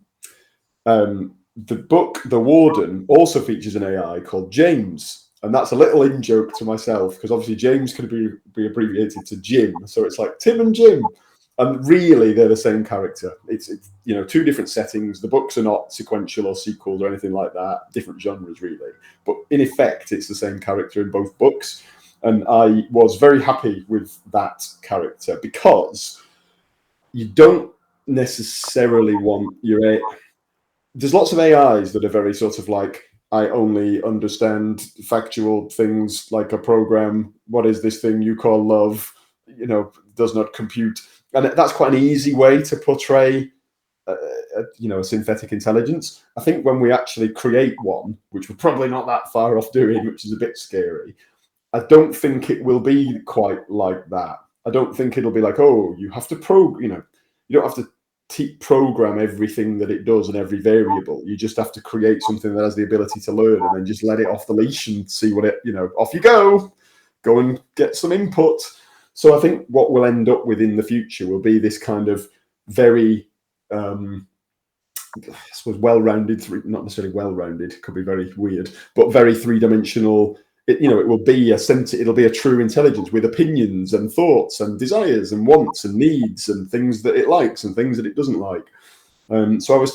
S2: The book, The Warden, also features an AI called James. And that's a little in-joke to myself, because obviously James could be abbreviated to Jim. So it's like Tim and Jim. And really, they're the same character. It's two different settings. The books are not sequential or sequels or anything like that. Different genres, really. But in effect, it's the same character in both books. And I was very happy with that character, because you don't necessarily want there's lots of AIs that are very sort of like, I only understand factual things like a program. What is this thing you call love? Does not compute. And that's quite an easy way to portray, a synthetic intelligence. I think when we actually create one, which we're probably not that far off doing, which is a bit scary, I don't think it will be quite like that. I don't think it'll be like, oh, you have to you don't have to program everything that it does and every variable. You just have to create something that has the ability to learn, and then just let it off the leash and see what off you go and get some input. So I think what we'll end up with in the future will be this kind of very I suppose well-rounded, not necessarily well-rounded, could be very weird, but very three-dimensional. It will be it'll be a true intelligence with opinions and thoughts and desires and wants and needs and things that it likes and things that it doesn't like. So I was,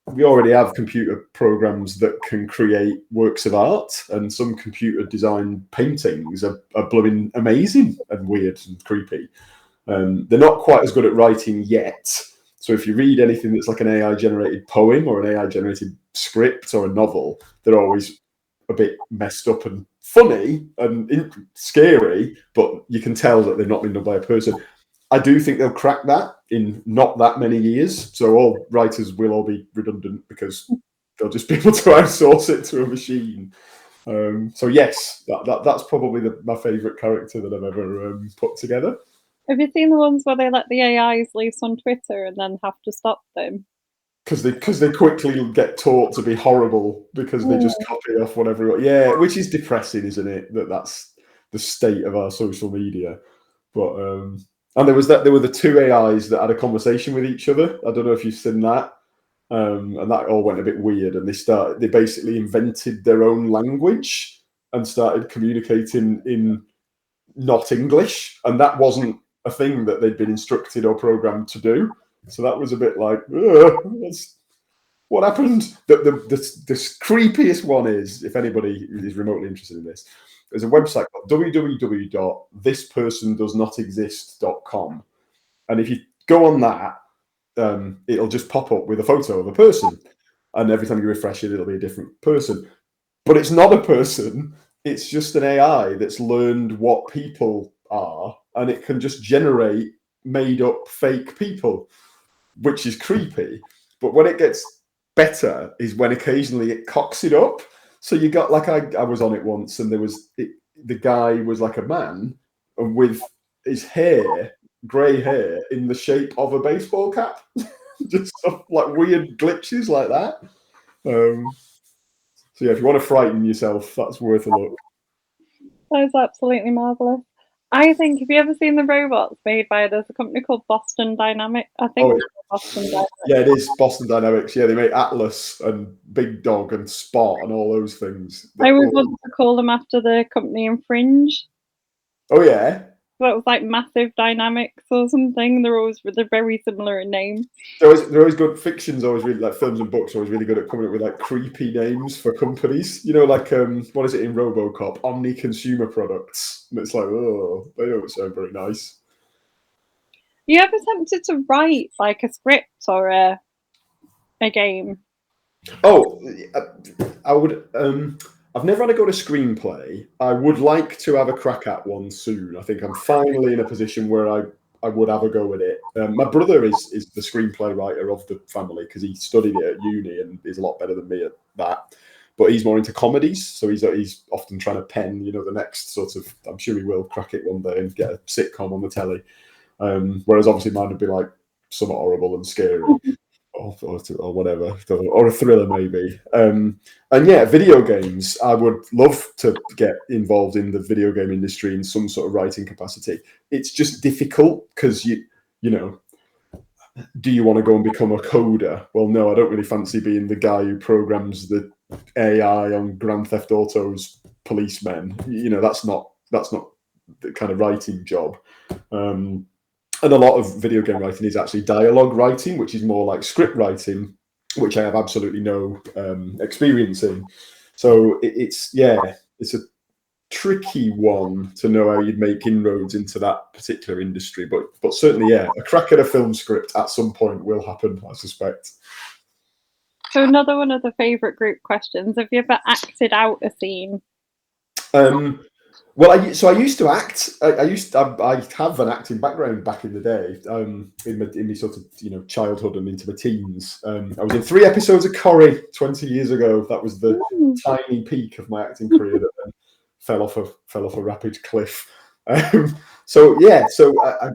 S2: we already have computer programs that can create works of art, and some computer design paintings are blooming amazing and weird and creepy. They're not quite as good at writing yet. So if you read anything that's like an AI generated poem or an AI generated script or a novel, they're always a bit messed up and funny and scary, but you can tell that they've not been done by a person. I do think they'll crack that in not that many years. So all writers will all be redundant because they'll just be able to outsource it to a machine. So yes, that's probably my favourite character that I've ever put together.
S1: Have you seen the ones where they let the AIs loose on Twitter and then have to stop them?
S2: Because they quickly get taught to be horrible because they just copy off whatever. Yeah, which is depressing, isn't it? That's the state of our social media. But and there were the two AIs that had a conversation with each other. I don't know if you've seen that. And that all went a bit weird. And they basically invented their own language and started communicating in not English, and that wasn't a thing that they'd been instructed or programmed to do. So that was a bit like, what happened? The creepiest one is, if anybody is remotely interested in this, there's a website called www.thispersondoesnotexist.com. And if you go on that, it'll just pop up with a photo of a person. And every time you refresh it, it'll be a different person. But it's not a person. It's just an AI that's learned what people are, and it can just generate made up fake people, which is creepy. But when it gets better is when occasionally it cocks it up. So you got like, I was on it once, and the guy was like a man with his hair, grey hair, in the shape of a baseball cap. Just stuff like weird glitches like that. So yeah, if you want to frighten yourself, that's worth a look.
S1: That is absolutely marvellous. I think, have you ever seen the robots made by, there's a company called Boston Dynamics? I think it's Boston Dynamics.
S2: Yeah, it is Boston Dynamics. Yeah, they make Atlas and Big Dog and Spot and all those things.
S1: I always wanted to call them after the company in Fringe.
S2: Oh yeah?
S1: So it was like Massive Dynamics or something. They're very similar in name.
S2: They're always good. Fiction's always really, like films and books are always really good at coming up with like creepy names for companies. Like what is it in RoboCop? Omni Consumer Products. And it's like, oh, they don't sound very nice.
S1: You ever tempted to write like a script or a game?
S2: Oh, I would. I've never had a go at a screenplay. I would like to have a crack at one soon. I think I'm finally in a position where I would have a go at it. My brother is the screenplay writer of the family because he studied it at uni and is a lot better than me at that. But he's more into comedies, so he's often trying to pen, the next sort of. I'm sure he will crack it one day and get a sitcom on the telly. Whereas obviously mine would be like somewhat horrible and scary. Or whatever, or a thriller maybe. And yeah, video games. I would love to get involved in the video game industry in some sort of writing capacity. It's just difficult because do you want to go and become a coder? Well, no, I don't really fancy being the guy who programs the AI on Grand Theft Auto's policemen. That's not the kind of writing job. And a lot of video game writing is actually dialogue writing, which is more like script writing, which I have absolutely no experience in. So it's a tricky one to know how you'd make inroads into that particular industry. But certainly, yeah, a crack at a film script at some point will happen, I suspect.
S1: So another one of the favourite group questions: have you ever acted out a scene?
S2: Well, I used to act. I have an acting background back in the day, in my sort of childhood and into my teens. I was in 3 episodes of Corrie 20 years ago. That was the tiny peak of my acting career that then fell off a rapid cliff. So I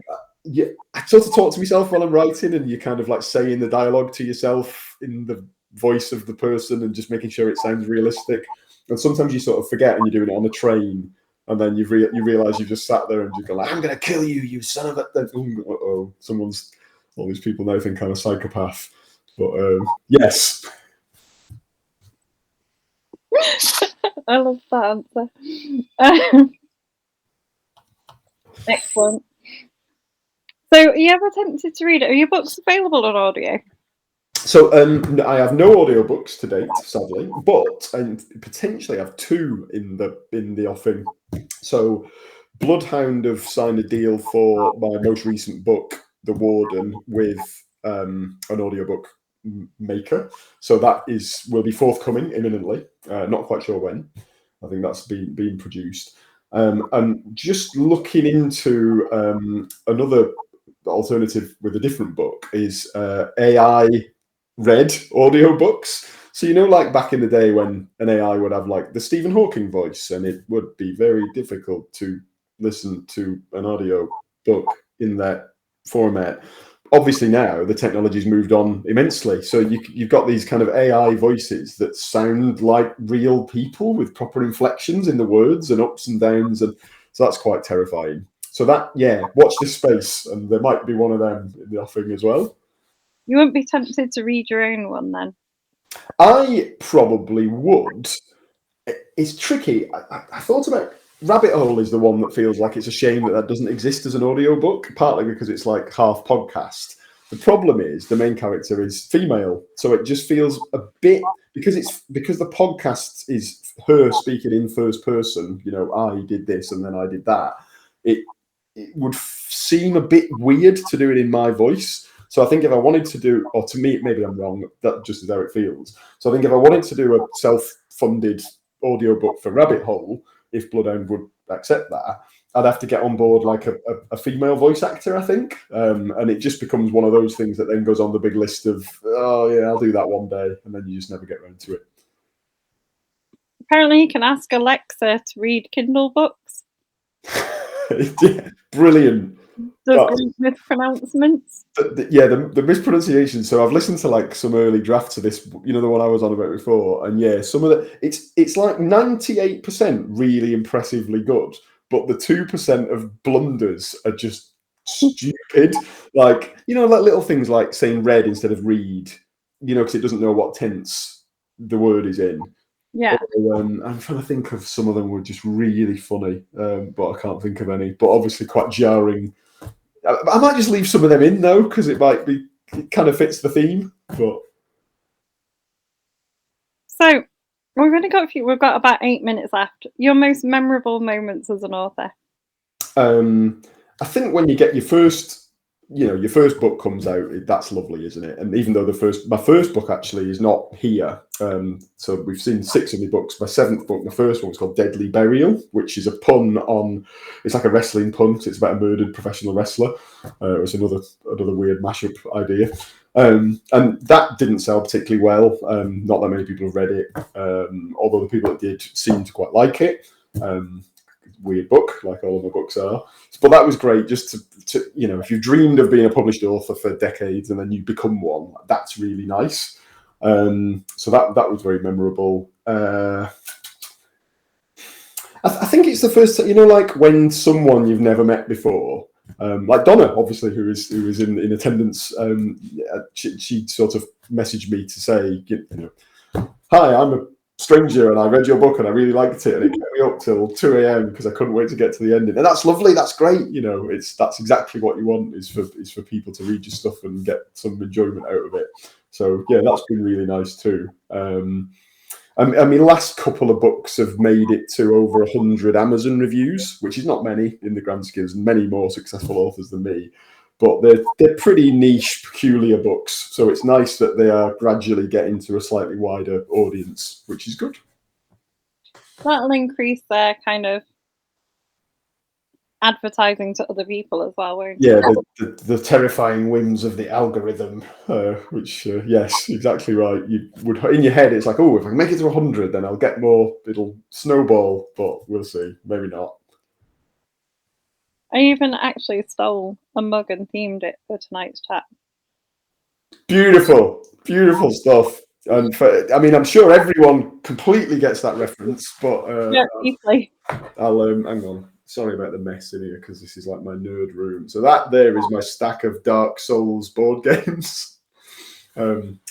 S2: sort of talk to myself while I'm writing, and you kind of like saying the dialogue to yourself in the voice of the person and just making sure it sounds realistic. And sometimes you sort of forget and you're doing it on a train. And then you realise you've just sat there and you go like, I'm going to kill you, you son of a... All these people now think I'm a psychopath. But yes.
S1: I love that answer. Excellent. So, are you ever tempted to read it? Are your books available on audio?
S2: So I have no audiobooks to date, sadly, but I potentially have two in the offing. So Bloodhound have signed a deal for my most recent book, The Warden, with an audiobook maker. So that will be forthcoming imminently. Not quite sure when. I think that's being produced. And just looking into another alternative with a different book is AI read audiobooks. So, like back in the day when an AI would have like the Stephen Hawking voice, and it would be very difficult to listen to an audio book in that format. Obviously now the technology's moved on immensely. So you've got these kind of AI voices that sound like real people with proper inflections in the words and ups and downs. And so that's quite terrifying. So watch this space, and there might be one of them in the offing as well.
S1: You wouldn't be tempted to read your own one then?
S2: I probably would. It's tricky. I thought about Rabbit Hole is the one that feels like it's a shame that doesn't exist as an audiobook, partly because it's like half podcast. The problem is the main character is female, so it just feels a bit because the podcast is her speaking in first person. I did this and then I did that. It would seem a bit weird to do it in my voice. So I think if I wanted to do, or to me, maybe I'm wrong, that just is how it feels. So I think if I wanted to do a self-funded audiobook for Rabbit Hole, if Bloodhound would accept that, I'd have to get on board like a female voice actor, I think. And it just becomes one of those things that then goes on the big list of, oh yeah, I'll do that one day. And then you just never get around to it.
S1: Apparently you can ask Alexa to read Kindle books.
S2: Yeah, brilliant.
S1: Does Greek mispronouncements?
S2: The mispronunciation. So I've listened to like some early drafts of this, the one I was on about before, and yeah, some of it's like 98% really impressively good, but the 2% of blunders are just stupid. Like like little things like saying red instead of read, because it doesn't know what tense the word is in.
S1: Yeah.
S2: I'm trying to think of some of them were just really funny, but I can't think of any. But obviously quite jarring. I might just leave some of them in though, because it kind of fits the theme. But
S1: so we've only got we've got about 8 minutes left. Your most memorable moments as an author?
S2: I think when you get your first book comes out, that's lovely, isn't it? And even though my first book actually is not here, so we've seen 6 of my books. My 7th book, my first one, was called Deadly Burial, which is a pun on. It's like a wrestling pun. It's about a murdered professional wrestler. It was another weird mashup idea, and that didn't sell particularly well. Not that many people have read it, although the people that did seemed to quite like it. Weird book, like all of my books are. But that was great, just to if you've dreamed of being a published author for decades and then you become one, that's really nice. So that was very memorable. I think it's the first time, like when someone you've never met before, like Donna, obviously, who was in attendance, she sort of messaged me to say, hi, I'm a stranger and I read your book and I really liked it, and it kept me up till 2 a.m. because I couldn't wait to get to the ending. And that's lovely, that's great. That's exactly what you want, is for people to read your stuff and get some enjoyment out of it. So yeah, that's been really nice too. I mean, last couple of books have made it to over 100 Amazon reviews, which is not many in the grand scheme. There's many more successful authors than me, but they're pretty niche, peculiar books. So it's nice that they are gradually getting to a slightly wider audience, which is good.
S1: That'll increase their kind of advertising to other people as well, won't it?
S2: Yeah, the terrifying whims of the algorithm, which, yes, exactly right. You would, in your head, it's like, oh, if I can make it to 100, then I'll get more, it'll snowball, but we'll see. Maybe not.
S1: I even actually stole a mug and themed it for tonight's chat.
S2: Beautiful stuff. And I'm sure everyone completely gets that reference, but
S1: yeah, deeply.
S2: I'll hang on. Sorry about the mess in here, because this is like my nerd room. So that there is my stack of Dark Souls board games.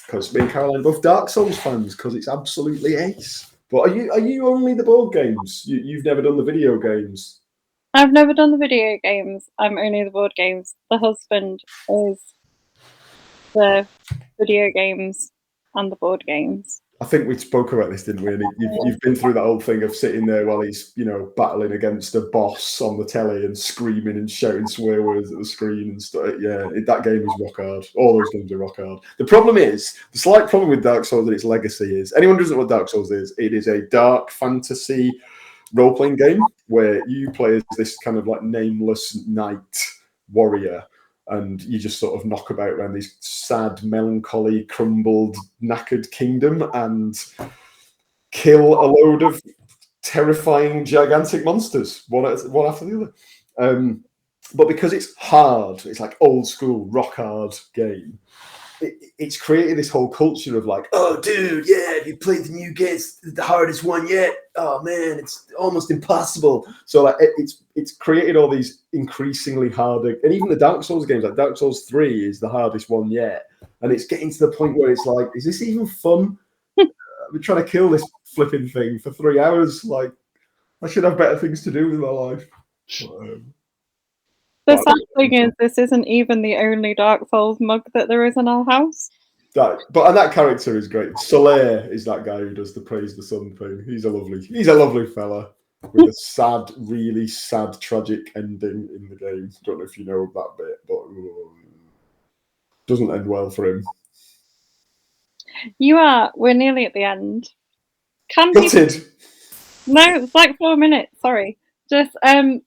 S2: because me and Caroline both Dark Souls fans because it's absolutely ace. But are you only the board games? You've never done the video games?
S1: I've never done the video games. I'm only the board games. The husband is the video games and the board games.
S2: I think we spoke about this, didn't we? And you've been through that whole thing of sitting there while he's, battling against a boss on the telly and screaming and shouting swear words at the screen and stuff. Yeah, that game is rock hard. All those games are rock hard. The slight problem with Dark Souls and its legacy is, anyone who doesn't know what Dark Souls is, it is a dark fantasy role-playing game where you play as this kind of like nameless knight warrior, and you just sort of knock about around this sad, melancholy, crumbled, knackered kingdom and kill a load of terrifying, gigantic monsters, one after the other. But because it's hard, it's like old school, rock hard game, it's created this whole culture of like, oh, dude, yeah, if you played the new game, it's the hardest one yet. Oh, man, it's almost impossible. So like, it's created all these increasingly harder, and even the Dark Souls games, like Dark Souls 3 is the hardest one yet. And it's getting to the point where it's like, is this even fun? We're trying to kill this flipping thing for 3 hours. Like, I should have better things to do with my life.
S1: The sad thing is, this isn't even the only Dark Souls mug that there is in our house.
S2: And that character is great. Soler is that guy who does the Praise the Sun thing. He's a lovely fella with a sad, really sad, tragic ending in the game. Don't know if you know that bit, but doesn't end well for him.
S1: We're nearly at the end.
S2: Gutted.
S1: No, it's like 4 minutes. Sorry. Just can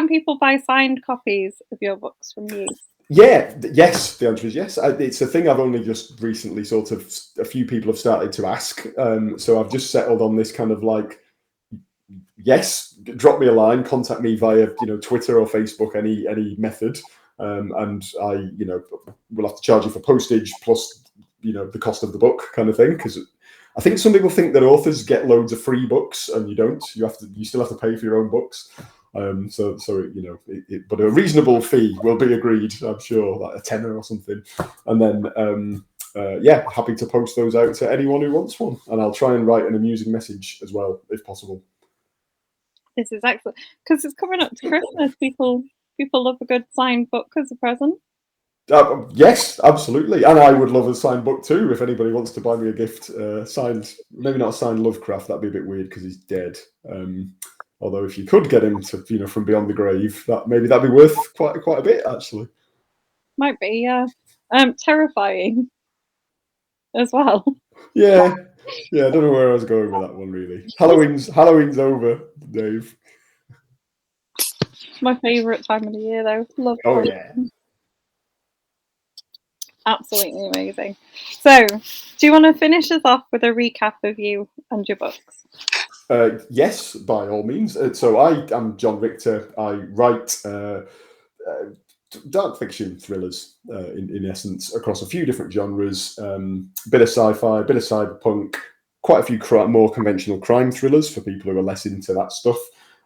S1: people buy signed copies of your books from you?
S2: Yes, the answer is yes. It's a thing I've only just recently a few people have started to ask. So I've just settled on this kind of like, yes, drop me a line, contact me via Twitter or Facebook, any method, and I will have to charge you for postage plus the cost of the book kind of thing, because I think some people think that authors get loads of free books, and you don't. You still have to pay for your own books. But a reasonable fee will be agreed, I'm sure, like a tenner or something. And then, happy to post those out to anyone who wants one. And I'll try and write an amusing message as well, if possible.
S1: This is excellent, because it's coming up to Christmas. People love a good signed book as a present.
S2: Yes, absolutely. And I would love a signed book too, if anybody wants to buy me a gift signed. Maybe not a signed Lovecraft, that'd be a bit weird because he's dead. Although if you could get him to from beyond the grave, that'd be worth quite a bit, actually.
S1: Might be, yeah. Terrifying as well.
S2: Yeah, I don't know where I was going with that one, really. Halloween's over, Dave.
S1: My favourite time of the year, though. Love
S2: Halloween. Yeah.
S1: Absolutely amazing. So, do you want to finish us off with a recap of you and your books?
S2: Yes, by all means. So I am Jon Richter. I write dark fiction thrillers, in essence, across a few different genres. Bit of sci-fi, bit of cyberpunk, quite a few more conventional crime thrillers for people who are less into that stuff.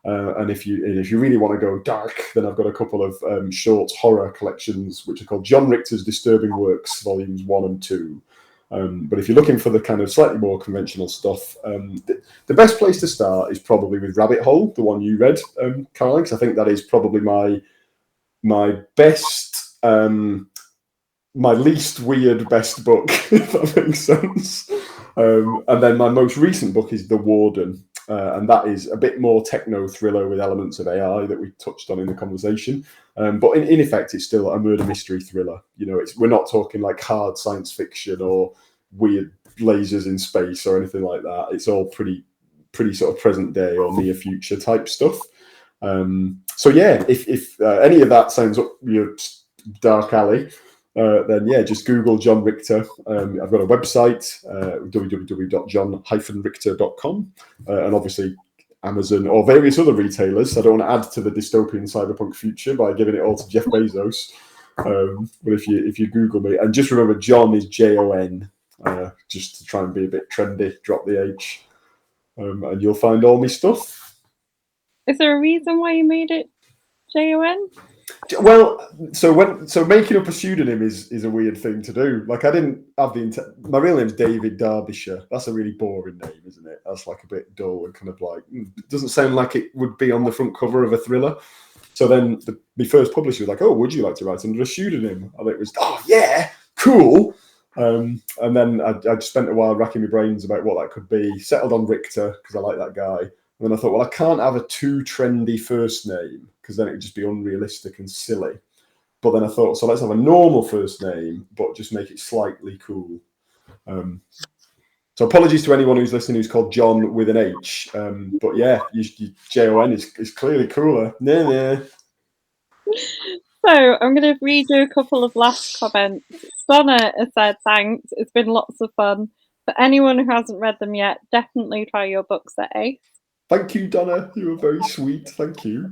S2: And if you really want to go dark, then I've got a couple of short horror collections which are called Jon Richter's Disturbing Works, volumes 1 and 2. But if you're looking for the kind of slightly more conventional stuff, the best place to start is probably with Rabbit Hole, the one you read, Caroline, because I think that is probably my best, my least weird best book, if that makes sense. And then my most recent book is The Warden. And that is a bit more techno thriller with elements of AI that we touched on in the conversation. But in effect, it's still a murder mystery thriller. We're not talking like hard science fiction or weird lasers in space or anything like that. It's all pretty sort of present day or near future type stuff. So yeah, if any of that sounds up your dark alley, then yeah, just Google Jon Richter. I've got a website, www.jon-richter.com, and obviously Amazon or various other retailers. I don't want to add to the dystopian cyberpunk future by giving it all to Jeff Bezos. But if you Google me, and just remember, Jon is Jon, just to try and be a bit trendy, drop the H, and you'll find all my stuff.
S1: Is there a reason why you made it Jon?
S2: Well, so making up a pseudonym is a weird thing to do. Like I didn't have my real name's David Derbyshire. That's a really boring name, isn't it? That's like a bit dull and kind of like it doesn't sound like it would be on the front cover of a thriller. So then my first publisher was like, "Oh, would you like to write under a pseudonym?" And it was, "Oh yeah, cool." And then I just spent a while racking my brains about what that could be. Settled on Richter because I like that guy. And then I thought, well, I can't have a too trendy first name because then it would just be unrealistic and silly. But then I thought, so let's have a normal first name, but just make it slightly cool. So apologies to anyone who's listening who's called John with an H. But yeah, Jon is clearly cooler. Nah.
S1: So I'm going to read you a couple of last comments. Donna has said, thanks. It's been lots of fun. For anyone who hasn't read them yet, definitely try your books at Ace.
S2: Thank you, Donna. You were very sweet. Thank you.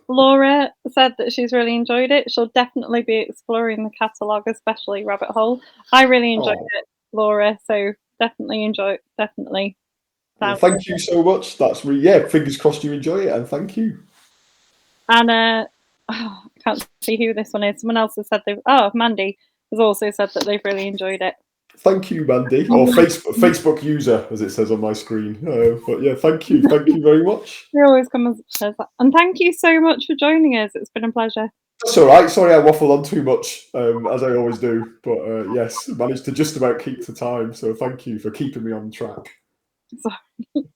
S1: Laura said that she's really enjoyed it. She'll definitely be exploring the catalogue, especially Rabbit Hole. I really enjoyed it, Laura. So definitely enjoy it. Definitely.
S2: Well, thank you so much. That's really, fingers crossed you enjoy it, and thank you.
S1: Anna, I can't see who this one is. Someone else has said Mandy has also said that they've really enjoyed it.
S2: Thank you, Mandy, or Facebook user, as it says on my screen. But yeah, thank you very much.
S1: They always come and says that. And thank you so much for joining us. It's been a pleasure.
S2: That's all right. Sorry, I waffle on too much, as I always do. But yes, managed to just about keep the time. So thank you for keeping me on track.
S1: Sorry.